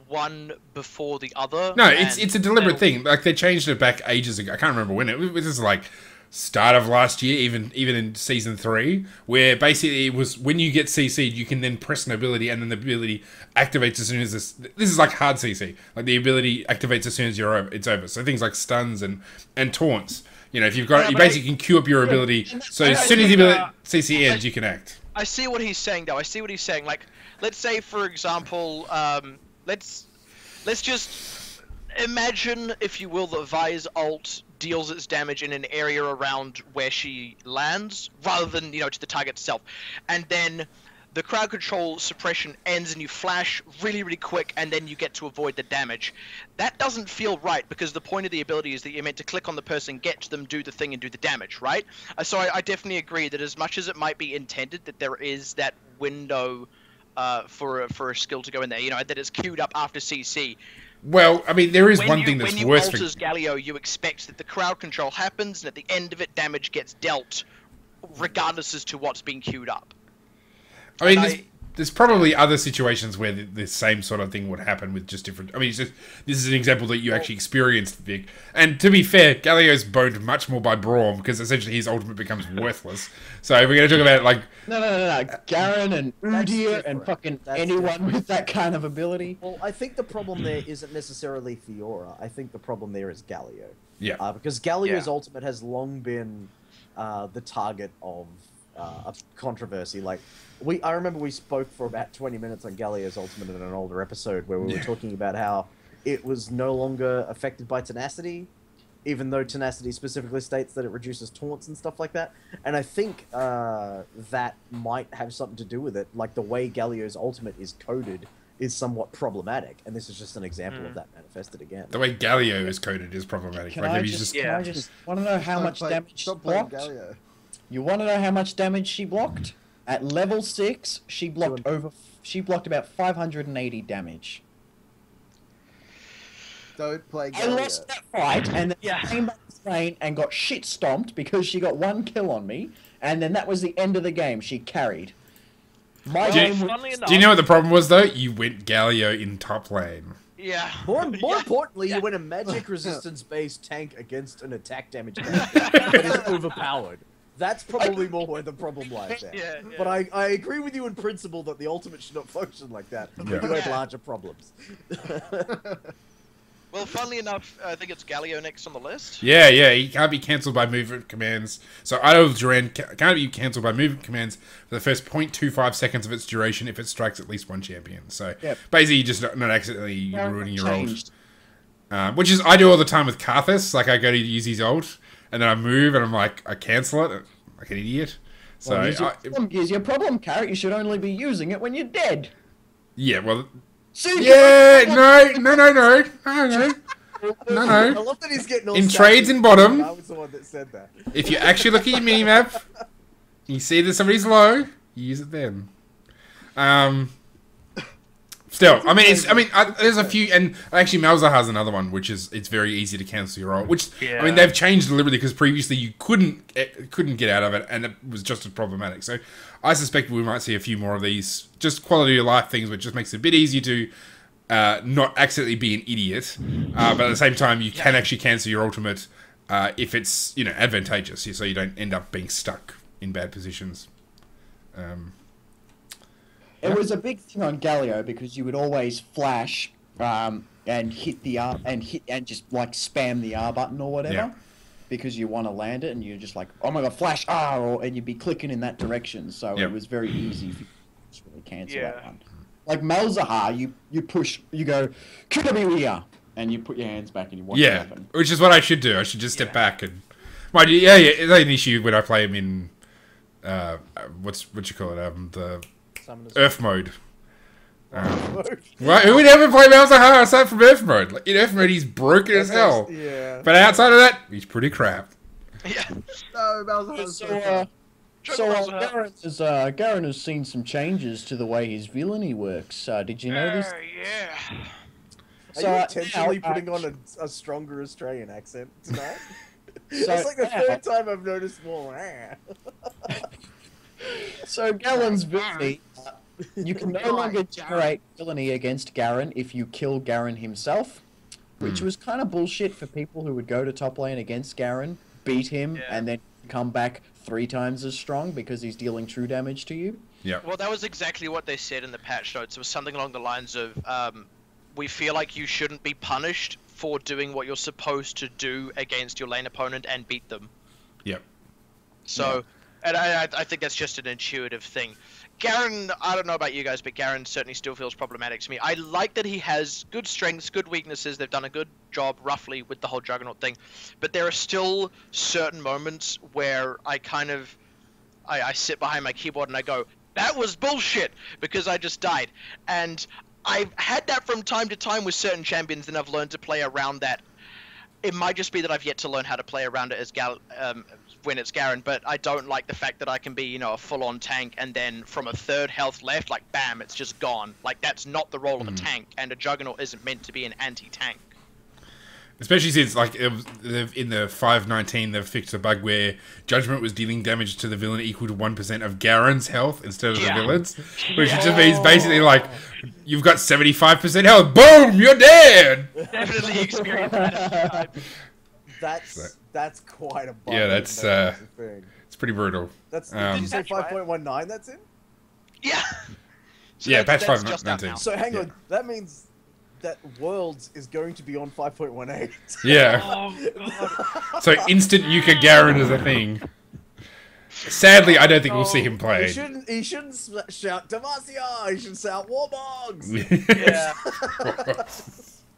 one before the other. No, it's a deliberate thing. Like they changed it back ages ago. I can't remember when it was. This is like start of last year, even in season 3, where basically it was when you get CC'd, you can then press an ability, and then the ability activates as soon as this. This is like hard CC. Like the ability activates as soon as it's over. So things like stuns and taunts. You know, if you've got, you basically can queue up your ability. So as soon as the ability CC ends, you can act. I see what he's saying, though. I see what he's saying. Like, let's say, for example, let's just Imagine, if you will, that Vi's ult deals its damage in an area around where she lands, rather than, to the target itself. And then the crowd control suppression ends and you flash really, really quick, and then you get to avoid the damage. That doesn't feel right, because the point of the ability is that you're meant to click on the person, get to them, do the thing, and do the damage, right? So I definitely agree that as much as it might be intended that there is that window for a skill to go in there, that it's queued up after CC. Well, I mean, there is one thing that's when you worse ult for... as Galio, you expect that the crowd control happens, and at the end of it, damage gets dealt, regardless as to what's being queued up. I mean, there's probably other situations where the same sort of thing would happen with just different... I mean, this is an example that you actually experienced, Vic. And to be fair, Galio's boned much more by Braum, because essentially his ultimate becomes worthless. So if we're going to talk about, like... No. Garen and Udyr and fucking That's anyone different. with that kind of ability. Well, I think the problem there isn't necessarily Fiora. I think the problem there is Galio. Yeah. Because Galio's ultimate has long been the target of a controversy. Like, I remember we spoke for about 20 minutes on Galio's ultimate in an older episode where we were talking about how it was no longer affected by tenacity, even though tenacity specifically states that it reduces taunts and stuff like that. And I think that might have something to do with it. Like, the way Galio's ultimate is coded is somewhat problematic, and this is just an example of that manifested again. The way Galio is coded is problematic. Can Like, I if he's just want to know how much damage she Stop playing blocked? Galio. You want to know how much damage she blocked? At level 6, she blocked about 580 damage. Don't play I Galio. lost that fight, and then came back to Spain and got shit stomped because she got 1 kill on me, and then that was the end of the game. She carried. My Do you- game was... Funnily enough, Do you know what the problem was, though? You went Galio in top lane. Yeah. More importantly, you win a magic resistance-based tank against an attack damage that is overpowered. That's probably more where the problem lies there. Yeah. But I agree with you in principle that the ultimate should not function like that. Yeah. You have larger problems. Well, funnily enough, I think it's Galio next on the list. Yeah, he can't be cancelled by movement commands. So Idol of Duran can't be cancelled by movement commands for the first 0.25 seconds of its duration if it strikes at least one champion. So basically, you're just not accidentally ruining your ult. Which is, I do all the time with Karthus. Like, I go to use his ult, and then I move, and I'm like, I cancel it, like an idiot. So, here's your problem, Carrot. You should only be using it when you're dead. yeah, well... See, Yeah, no. I love that he's getting all In sassy. trades in bottom. I was the one that said that. If you actually look at your minimap, you see that somebody's low, you use it then. Still, I mean, there's a few, and actually Malzahar's another one, which is, it's very easy to cancel your ult, which, I mean, they've changed deliberately, because previously you couldn't get out of it, and it was just as problematic. So I suspect we might see a few more of these, just quality of life things, which just makes it a bit easier to not accidentally be an idiot, but at the same time, you can actually cancel your ultimate if it's, advantageous, so you don't end up being stuck in bad positions. It was a big thing on Galio because you would always flash and hit the R and just like spam the R button or whatever because you want to land it, and you're just like, oh my god, flash R, and you'd be clicking in that direction. So it was very easy for you to really cancel that one. Like Malzahar, you push, you go QWER, and you put your hands back and you watch it happen. Which is what I should do. I should just step back and. It's an issue when I play him in what you call it, the Earth mode. Who would ever play Malzahar aside from Earth mode? Like, in Earth mode, he's broken as hell. Yeah. But outside of that, he's pretty crap. Yeah. No, Malzahar's Garen has seen some changes to the way his villainy works. Did you know this? Yeah. Are you intentionally putting on a stronger Australian accent tonight? That's like the third time I've noticed more. So Garen's villainy, you can no longer generate villainy against Garen if you kill Garen himself, which was kind of bullshit for people who would go to top lane against Garen, beat him, and then come back 3 times as strong because he's dealing true damage to you. Yeah. Well, that was exactly what they said in the patch notes. It was something along the lines of, we feel like you shouldn't be punished for doing what you're supposed to do against your lane opponent and beat them. Yep. So, and I think that's just an intuitive thing. Garen, I don't know about you guys, but Garen certainly still feels problematic to me. I like that he has good strengths, good weaknesses. They've done a good job, roughly, with the whole Juggernaut thing. But there are still certain moments where I kind of... I sit behind my keyboard and I go, that was bullshit, because I just died. And I've had that from time to time with certain champions, and I've learned to play around that. It might just be that I've yet to learn how to play around it as when it's Garen, but I don't like the fact that I can be, you know, a full-on tank, and then from a third health left, like, bam, it's just gone. Like, that's not the role of a tank, and a Juggernaut isn't meant to be an anti-tank. Especially since, like, in the 5.19, they've fixed a bug where Judgment was dealing damage to the villain equal to 1% of Garen's health instead of the villain's. Which just means basically, like, you've got 75% health. Boom! You're dead! Definitely experienced that. That's quite a bug. Yeah, that's, it's pretty brutal. That's, did you say 5.19 that's in? Yeah! So yeah, patch that's just out 5.19. now. So hang on, that means that Worlds is going to be on 5.18. Yeah. Oh, God. So instant Yuka Garen is a thing. Sadly, I don't think we'll see him played. He shouldn't shout Demacia. He should shout Warbugs. Yeah.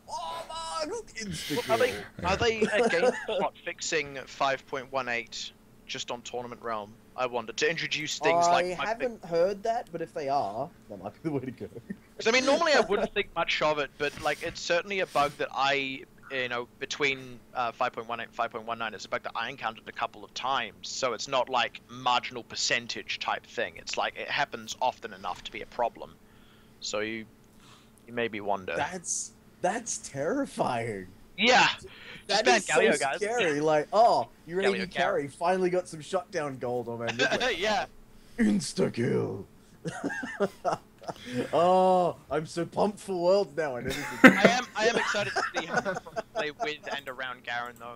Warbugs. Are they again not fixing 5.18 just on Tournament Realm? I wonder, to introduce things like... I haven't heard that, but if they are, that might be the way to go. Because, I mean, normally I wouldn't think much of it, but, like, it's certainly a bug that I, you know, between 5.18 and 5.19, it's a bug that I encountered a couple of times. So it's not, like, marginal percentage type thing. It's like, it happens often enough to be a problem. So you maybe wonder. That's terrifying. Yeah! That Just is ban Galio, so guys. scary. Like, oh, your Galio AD carry finally got some shutdown gold on my mid. Yeah. Insta kill. Oh, I'm so pumped for Worlds now. I I am excited to see how people play with and around Garen, though.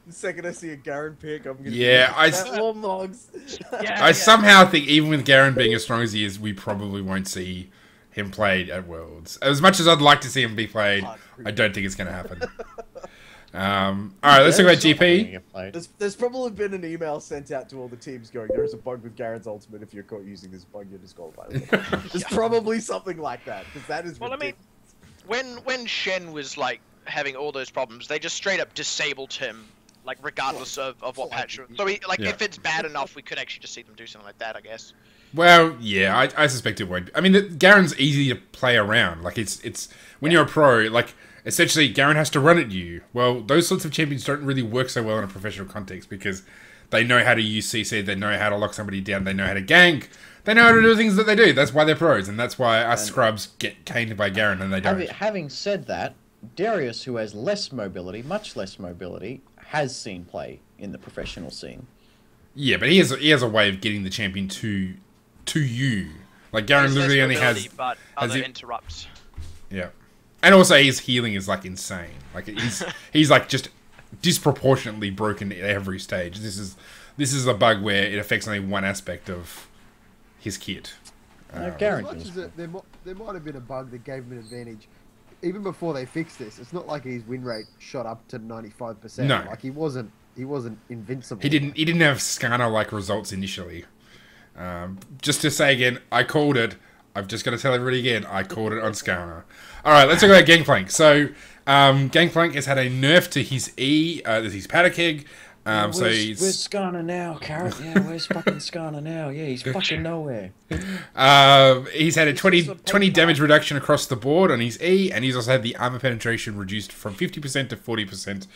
The second I see a Garen pick, I'm gonna Yeah, I somehow think even with Garen being as strong as he is, we probably won't see him played at Worlds. As much as I'd like to see him be played, I don't think it's going to happen. Alright, let's talk about GP. There's probably been an email sent out to all the teams going, there is a bug with Garen's ultimate. If you're caught using this bug, you're disqualified. There's probably something like that, because that is ridiculous. I mean, when Shen was, like, having all those problems, they just straight up disabled him, like, regardless of what patch. So, if it's bad enough, we could actually just see them do something like that, I guess. Well, yeah, I suspect it won't. I mean, Garen's easy to play around. Like, it's when you're a pro, like, essentially, Garen has to run at you. Well, those sorts of champions don't really work so well in a professional context because they know how to use CC, they know how to lock somebody down, they know how to gank, they know how to do things that they do. That's why they're pros, and that's why us scrubs get caned by Garen and they don't. Having said that, Darius, who has less mobility, much less mobility, has seen play in the professional scene. Yeah, but he has a way of getting the champion to you. Like, Garen literally only has... But other interrupts. Yeah. And also, his healing is, like, insane. Like, he's like, just disproportionately broken at every stage. This is a bug where it affects only one aspect of his kit. As much as there might have been a bug that gave him an advantage, even before they fixed this, it's not like his win rate shot up to 95%. No. Like, he wasn't invincible. He didn't have Skarner-like results initially. Just to say again, I called it. I've just got to tell everybody again, I called it on Skarner. Alright, let's talk about Gangplank. So, Gangplank has had a nerf to his E, his Patakeg. Where's Skarner now, Carrot? Yeah, where's fucking Skarner now? Yeah, he's fucking nowhere. He's had a 20 damage reduction across the board on his E, and he's also had the armor penetration reduced from 50% to 40%.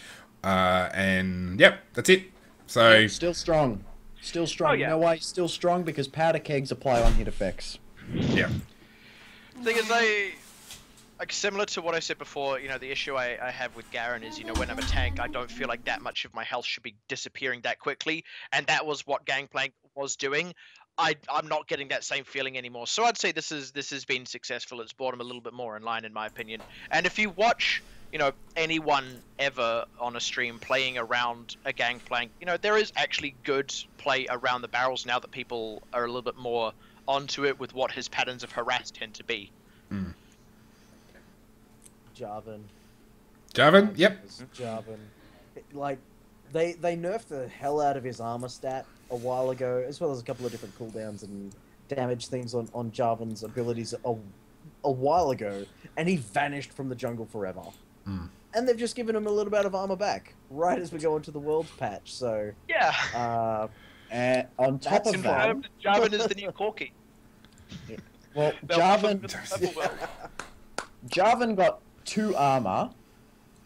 And, yep, that's it. So Still strong. Still strong. Oh, yeah. You know why he's still strong? Because powder kegs apply on hit effects. yeah. Thing is, like, similar to what I said before, you know, the issue I have with Garen is, you know, when I'm a tank, I don't feel like that much of my health should be disappearing that quickly, and that was what Gangplank was doing. I'm not getting that same feeling anymore. So I'd say this has been successful. It's brought him a little bit more in line, in my opinion. And if you watch, you know, anyone ever on a stream playing around a Gangplank, you know, there is actually good play around the barrels now that people are a little bit more onto it with what his patterns of harass tend to be. Mm. Jarvan. Yep. Jarvan. Like, they nerfed the hell out of his armor stat a while ago, as well as a couple of different cooldowns and damage things on Jarvan's abilities a while ago, and he vanished from the jungle forever. And they've just given him a little bit of armor back right as we go into the world's patch. So Yeah. And on top That's of that, Confirmed Jarvan is the new Corki. well, They'll push him to the level well. Jarvan got 2 armor,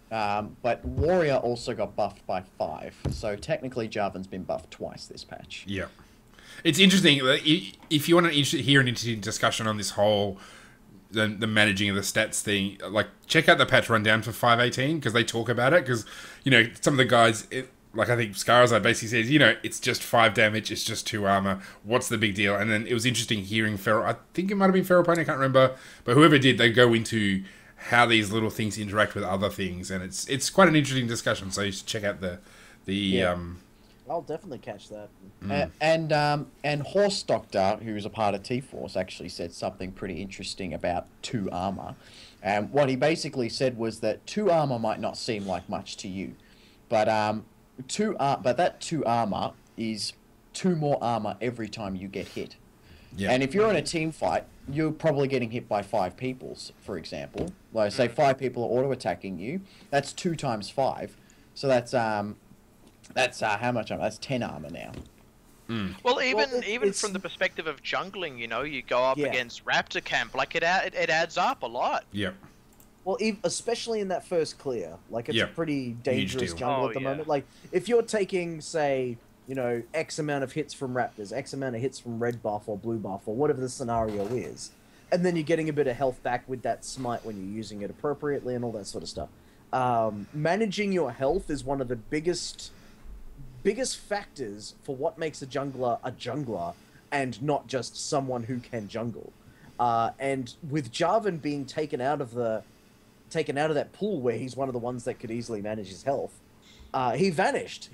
but Warrior also got buffed by 5. So technically, Jarvan's been buffed twice this patch. Yeah. It's interesting. If you want to hear an interesting discussion on this whole the managing of the stats thing, like check out the patch rundown for 5.18 because they talk about it. Because some of the guys, like I think Scarazai basically says, it's just 5 damage, it's just 2 armor. What's the big deal? And then it was interesting hearing Feral. I think it might have been Feral Pony, I can't remember, but whoever did, they go into how these little things interact with other things, and it's quite an interesting discussion. So you should check out I'll definitely catch that. And Horse Doctor, who's a part of T-Force, actually said something pretty interesting about 2 armor. And what he basically said was that 2 armor might not seem like much to you, but that 2 armor is 2 more armor every time you get hit. Yeah. And if you're in a team fight, you're probably getting hit by 5 people, for example. Like say 5 people are auto attacking you. That's 2 times 5. So that's how much armor? That's 10 armor now. Well, even from the perspective of jungling, you go up against Raptor Camp, like it adds up a lot. Yeah. Well, especially in that first clear, like it's a pretty dangerous jungle at the moment. Like if you're taking, say, X amount of hits from Raptors, X amount of hits from red buff or blue buff or whatever the scenario is, and then you're getting a bit of health back with that smite when you're using it appropriately and all that sort of stuff. Managing your health is one of the biggest factors for what makes a jungler and not just someone who can jungle. And with Jarvan being taken out of that pool where he's one of the ones that could easily manage his health, he vanished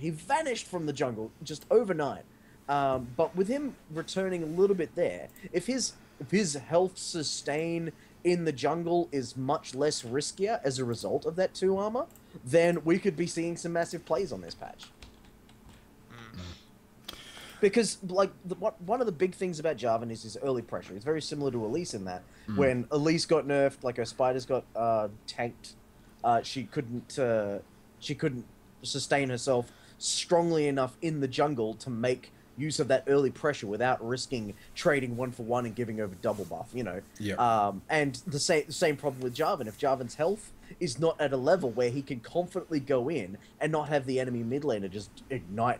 from the jungle just overnight. But with him returning a little bit there, if his health sustain in the jungle is much less riskier as a result of that 2 armor, then we could be seeing some massive plays on this patch. Because, one of the big things about Jarvan is his early pressure. It's very similar to Elise in that. When Elise got nerfed, like her spiders got tanked, she couldn't sustain herself strongly enough in the jungle to make use of that early pressure without risking trading 1-for-1 and giving over double buff, And the same problem with Jarvan. If Jarvan's health is not at a level where he can confidently go in and not have the enemy mid laner just ignite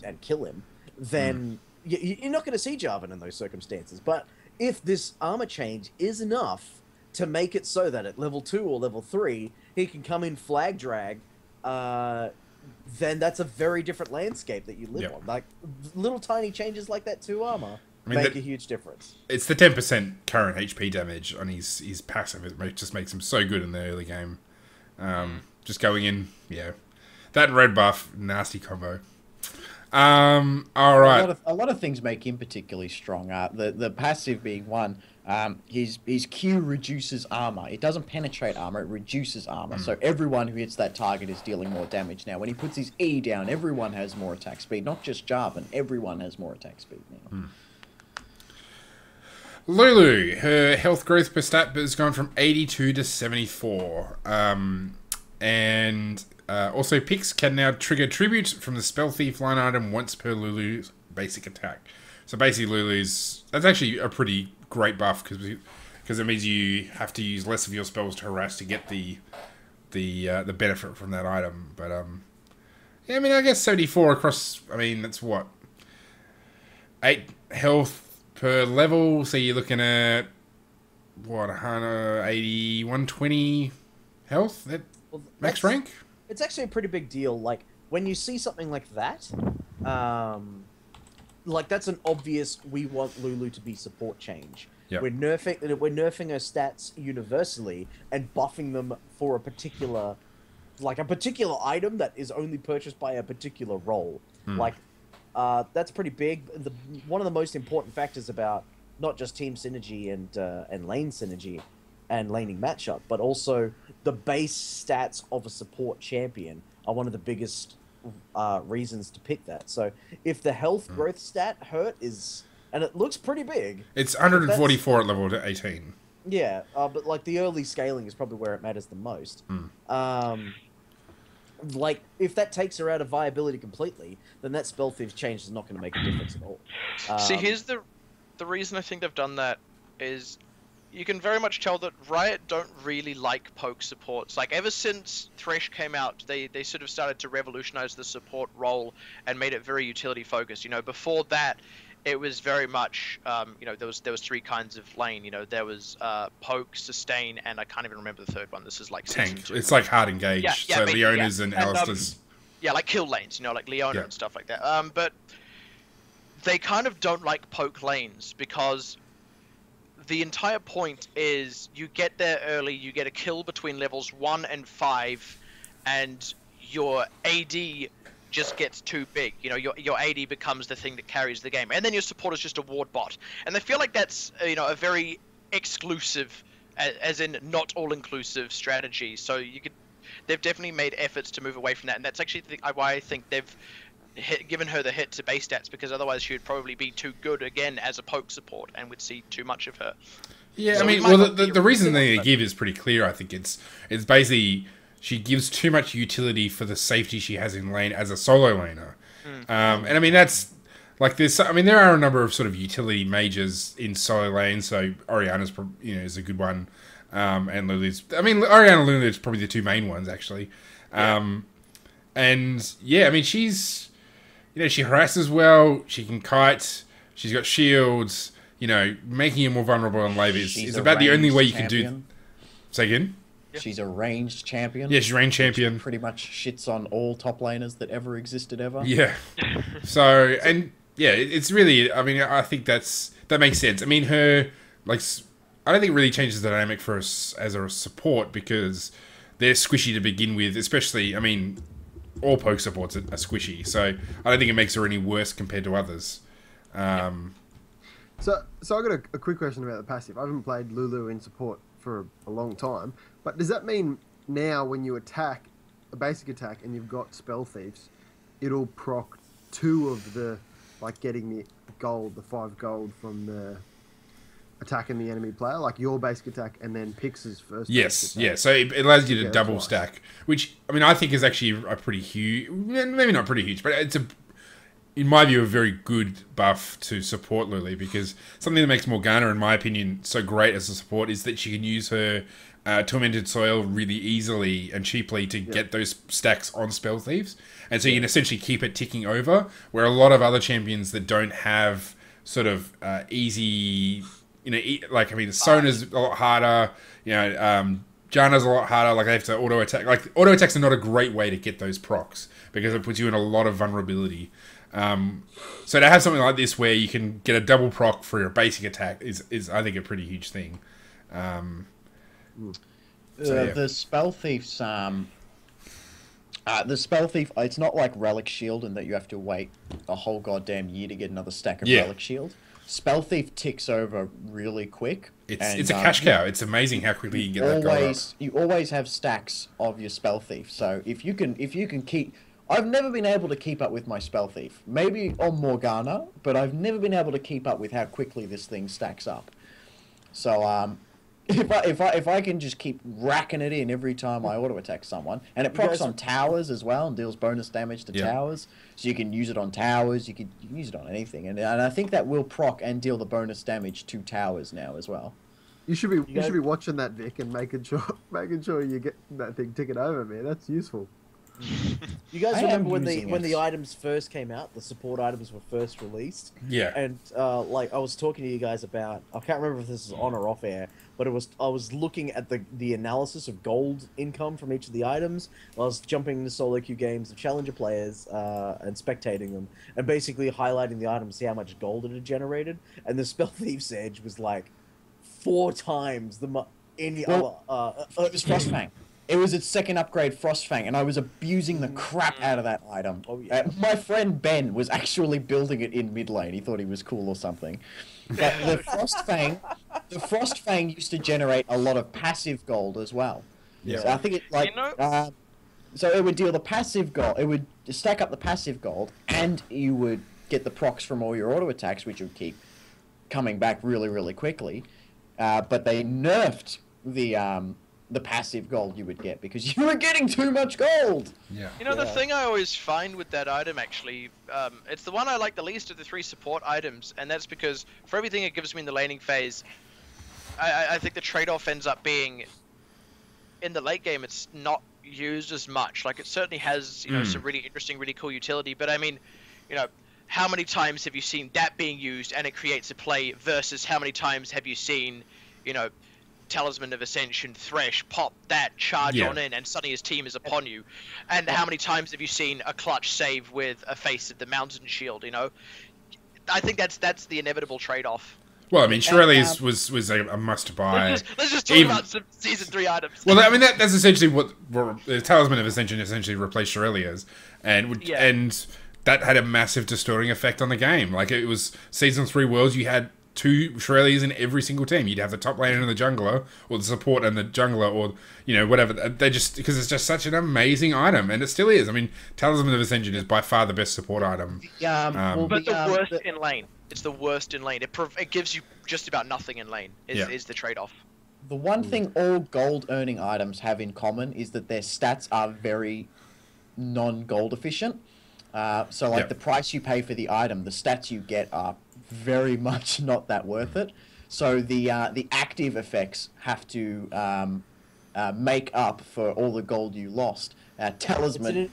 and kill him, then you're not going to see Jarvan in those circumstances. But if this armor change is enough to make it so that at level 2 or level 3, he can come in flag drag, then that's a very different landscape that you live on. Like, little tiny changes like that to armor make a huge difference. It's the 10% current HP damage on his passive. It just makes him so good in the early game. Just going in, that and red buff, nasty combo. All right. A lot of things make him particularly strong. The passive being one. His Q reduces armor. It doesn't penetrate armor. It reduces armor. So everyone who hits that target is dealing more damage now. When he puts his E down, everyone has more attack speed. Not just Jarvan. Everyone has more attack speed now. Lulu, her health growth per stat has gone from 82 to 74. Also, picks can now trigger tribute from the Spell Thief line item once per Lulu's basic attack. So basically, that's actually a pretty great buff because it means you have to use less of your spells to harass to get the benefit from that item. But I guess 74 across. That's what 8 health per level. So you're looking at what 180, 120 health at max rank. It's actually a pretty big deal. Like, when you see something like that, that's an obvious, we want Lulu to be support change. Yep. We're nerfing her stats universally and buffing them for a particular item that is only purchased by a particular role. That's pretty big. One of the most important factors about not just team synergy and lane synergy and laning matchup, but also the base stats of a support champion are one of the biggest reasons to pick that. So if the health growth stat hurt is and it looks pretty big. It's 144 at level 18. Yeah, but like the early scaling is probably where it matters the most. Like if that takes her out of viability completely, then that Spell Thief's change is not going to make a difference at all. See, here's the reason I think they've done that is you can very much tell that Riot don't really like poke supports. Like ever since Thresh came out, they sort of started to revolutionize the support role and made it very utility focused. You know, before that, it was very much, you know, there was 3 kinds of lane. You know, there was poke, sustain, and I can't even remember the third one. This is like Tank. season 2. It's like hard engage. Yeah, So maybe, Leona's yeah. and And, Alistair's. yeah, like kill lanes. You know, like Leona Yeah. and stuff like that. But they kind of don't like poke lanes because the entire point is you get there early, you get a kill between levels 1 and 5, and your AD just gets too big. You know, your AD becomes the thing that carries the game, and then your support is just a ward bot. And they feel like that's you know, a very exclusive, as in not all-inclusive strategy. So they've definitely made efforts to move away from that, and that's actually why I think they've given her the hit to base stats, because otherwise she would probably be too good again as a poke support and would see too much of her. Yeah, So I we mean, might well, not be the reason they but- give is pretty clear. I think it's basically she gives too much utility for the safety she has in lane as a solo laner. And I mean, that's like there's. I mean, there are a number of sort of utility mages in solo lane. So Orianna's, you know, is a good one, and Lulu's. I mean, Orianna and Lulu is probably the 2 main ones actually. And yeah, I mean, she's, you know, she harasses well. She can kite. She's got shields. You know, making her more vulnerable in lane is She's a about the only way you ranged can do. champion. Say again. She's a ranged champion. Yeah, she's range champion. Pretty much shits on all top laners that ever existed ever. Yeah. So, and yeah, it's really, I mean, I think that makes sense. I mean, her, like, I don't think it really changes the dynamic for us as a support because they're squishy to begin with, especially, I mean, all poke supports are squishy. So I don't think it makes her any worse compared to others. So I got a quick question about the passive. I haven't played Lulu in support for a long time, but does that mean now when you attack a basic attack and you've got Spell Thieves, it'll proc 2 of the, like, getting the gold, the 5 gold from the attacking the enemy player, like your basic attack and then Pix's first. Yes, yeah. So it allows you to Yeah, double twice. stack, which, I mean, I think is actually a pretty huge, maybe not pretty huge, but it's in my view, a very good buff to support Lily, because something that makes Morgana, in my opinion, so great as a support is that she can use her Tormented Soil really easily and cheaply to get those stacks on Spell Thieves. And so you can essentially keep it ticking over, where a lot of other champions that don't have sort of easy, you know, like, I mean, Sona's a lot harder, you know, Janna's a lot harder, like they have to auto-attack. Like, auto-attacks are not a great way to get those procs, because it puts you in a lot of vulnerability. So to have something like this where you can get a double proc for your basic attack is I think a pretty huge thing. So, yeah. The Spell Thief's the Spell Thief, it's not like Relic Shield in that you have to wait a whole goddamn year to get another stack of Yeah. Relic Shield. Spell Thief ticks over really quick. It's a cash cow. It's amazing how quickly you can get that gold up. You always have stacks of your Spell Thief. So if you can keep, I've never been able to keep up with my Spell Thief. Maybe on Morgana, but I've never been able to keep up with how quickly this thing stacks up. So if I can just keep racking it in every time I auto attack someone, and it procs on towers as well and deals bonus damage to towers, so you can use it on towers, you can use it on anything, and I think that will proc and deal the bonus damage to towers now as well. You should be watching that, Vic, and making sure you get that thing ticking over, man. That's useful. You guys I remember am when using the it. items first came out, the support items were first released? Yeah. And like I was talking to you guys about, I can't remember if this is on or off air, but I was looking at the analysis of gold income from each of the items. I was jumping into solo queue games of challenger players and spectating them, and basically highlighting the items, see how much gold it had generated. And the Spell Thief's Edge was like 4 times any other. It was Frostfang. It was its second upgrade, Frostfang, and I was abusing the crap out of that item. Oh, yeah. My friend Ben was actually building it in mid lane. He thought he was cool or something. But the Frostfang used to generate a lot of passive gold as well. Yeah. So I think it like You know- so it would deal the passive gold. It would stack up the passive gold, and you would get the procs from all your auto attacks, which would keep coming back really, really quickly. But they nerfed the passive gold you would get because you were getting too much gold. Yeah. You know, the thing I always find with that item, actually, it's the one I like the least of the 3 support items, and that's because for everything it gives me in the laning phase, I think the trade-off ends up being, in the late game, it's not used as much. Like, it certainly has, you know, some really interesting, really cool utility, but I mean, you know, how many times have you seen that being used and it creates a play versus how many times have you seen, you know, Talisman of Ascension, Thresh, pop that, charge on in, and suddenly his team is upon you. And how many times have you seen a clutch save with a Face of the Mountain Shield, you know? I think that's the inevitable trade-off. Well, I mean, Shirley's was a must-buy. Let's just talk about some Season 3 items. Well, I mean, that's essentially what the Talisman of Ascension essentially replaced Shirley's, and that had a massive distorting effect on the game. Like, it was Season 3 Worlds, you had 2 Shirley's in every single team. You'd have the top laner and the jungler, or the support and the jungler, or, you know, whatever. They just, because it's just such an amazing item, and it still is. I mean, Talisman of Ascension is by far the best support item. But the worst in lane. It's the worst in lane. It gives you just about nothing in lane, is the trade-off. The one thing all gold earning items have in common is that their stats are very non-gold efficient. So like the price you pay for the item, the stats you get are very much not that worth it. So the active effects have to make up for all the gold you lost. Talisman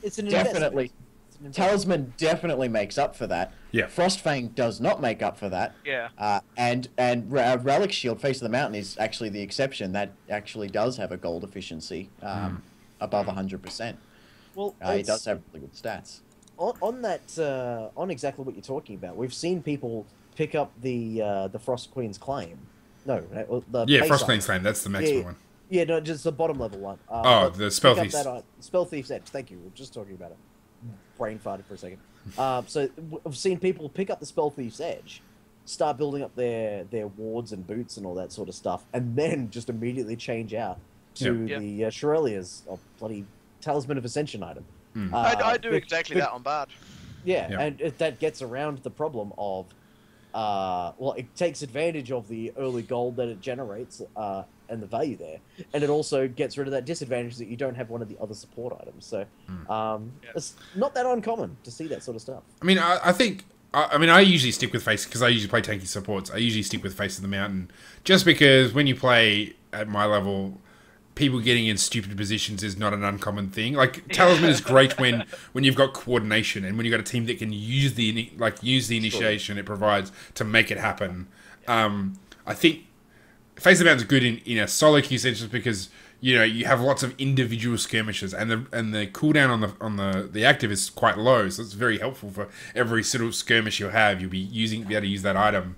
Talisman definitely makes up for that. Yeah. Frostfang does not make up for that. Yeah. And Relic Shield, Face of the Mountain, is actually the exception. That actually does have a gold efficiency above 100%. Well, he does have really good stats. On that, on exactly what you're talking about, we've seen people pick up the Frost Queen's claim. No, the Frost Queen's claim. That's the maximum one. Yeah, no, just the bottom level one. The Spell Thief's. Spell Thief's Edge. Thank you. We were just talking about it. Brain farted for a second. So I've seen people pick up the Spell Thief's Edge, start building up their wards and boots and all that sort of stuff, and then just immediately change out to the Shirelia's bloody Talisman of Ascension item. I do exactly that on Bard. Yeah, and that gets around the problem of, well, it takes advantage of the early gold that it generates and the value there, and it also gets rid of that disadvantage that you don't have one of the other support items. So it's not that uncommon to see that sort of stuff. I mean, I think... I mean, I usually stick with Face, because I usually play tanky supports. I usually stick with Face of the Mountain, just because when you play at my level, people getting in stupid positions is not an uncommon thing. Like, Talisman is great when you've got coordination, and when you've got a team that can use the initiation it provides to make it happen. I think Face of the Mountain is good in a solo queue sense, just because, you know, you have lots of individual skirmishes, and the cooldown on the active is quite low, so it's very helpful for every sort of skirmish you have. You'll be able to use that item.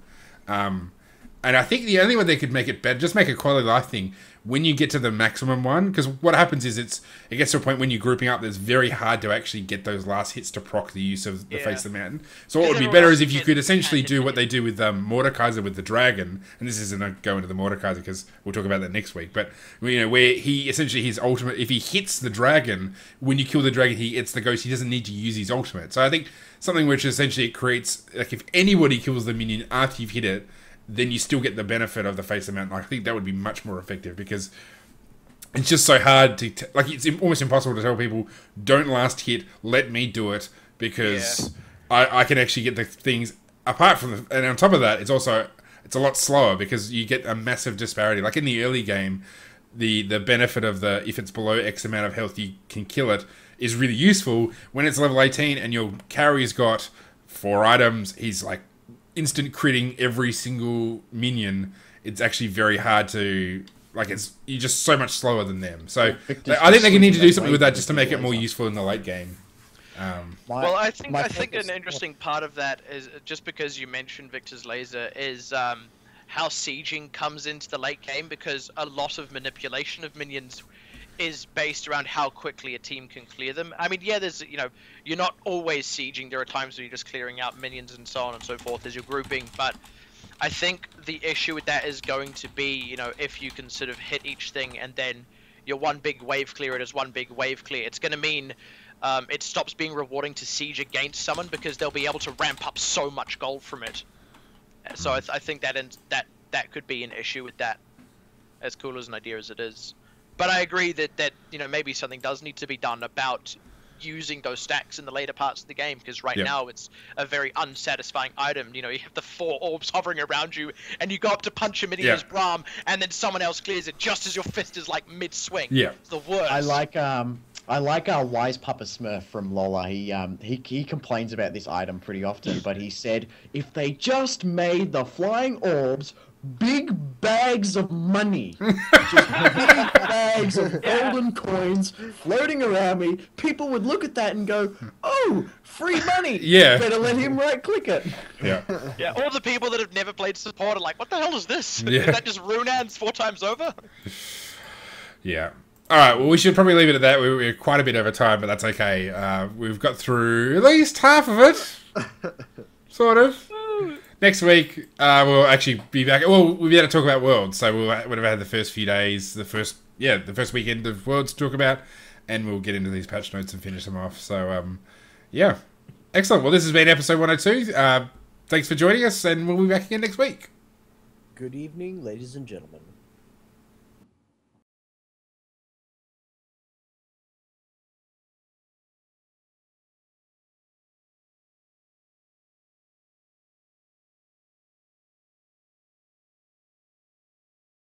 And I think the only way they could make it better, just make a quality of life thing, when you get to the maximum one, because what happens is it gets to a point when you're grouping up, it's very hard to actually get those last hits to proc the use of the Face of the Mountain. So what would be better is if you could essentially do what they do with Mordekaiser with the dragon, and this isn't a go into the Mordekaiser because we'll talk about that next week, but you know, where he essentially, his ultimate, if he hits the dragon, when you kill the dragon, he hits the ghost, he doesn't need to use his ultimate. So I think something which essentially it creates, like, if anybody kills the minion after you've hit it, then you still get the benefit of the Face of the Mountain. I think that would be much more effective, because it's just so hard to... it's almost impossible to tell people, don't last hit, let me do it, because I can actually get the things... Apart from and on top of that, it's a lot slower, because you get a massive disparity. Like in the early game, the benefit of if it's below X amount of health, you can kill it, is really useful. When it's level 18 and your carry's got 4 items, he's like instant critting every single minion, it's actually very hard to, like, you're just so much slower than them. So I think they need to do something with that just to make it more useful in the late game. Well, I think an interesting part of that is, just because you mentioned Victor's laser, is how sieging comes into the late game, because a lot of manipulation of minions is based around how quickly a team can clear them. I mean, yeah, there's, you know, you're not always sieging. There are times where you're just clearing out minions and so on and so forth as you're grouping, but I think the issue with that is going to be, you know, if you can sort of hit each thing and then your one big wave clear it as one big wave clear, it's going to mean it stops being rewarding to siege against someone, because they'll be able to ramp up so much gold from it. So I think that could be an issue with that, as cool as an idea as it is. But I agree that maybe something does need to be done about using those stacks in the later parts of the game, because right now it's a very unsatisfying item. You have the 4 orbs hovering around you, and you go up to punch him in his Braum, and then someone else clears it just as your fist is like mid-swing. Yeah, it's the worst. I like our Wise Papa Smurf from Lola. He complains about this item pretty often, but he said if they just made the flying orbs big bags of money, just big bags of golden coins floating around me, people would look at that and go, "Oh, free money! Yeah, better let him right-click it." Yeah, yeah. All the people that have never played support are like, "What the hell is this? Yeah. Is that just Runaan's 4 times over?" Yeah. All right, well, we should probably leave it at that. We're quite a bit over time, but that's okay. We've got through at least half of it. Sort of. Next week, we'll actually be back. Well, we'll be able to talk about Worlds. So we'll have had the first few days, the first weekend of Worlds to talk about, and we'll get into these patch notes and finish them off. So, yeah. Excellent. Well, this has been episode 102. Thanks for joining us, and we'll be back again next week. Good evening, ladies and gentlemen.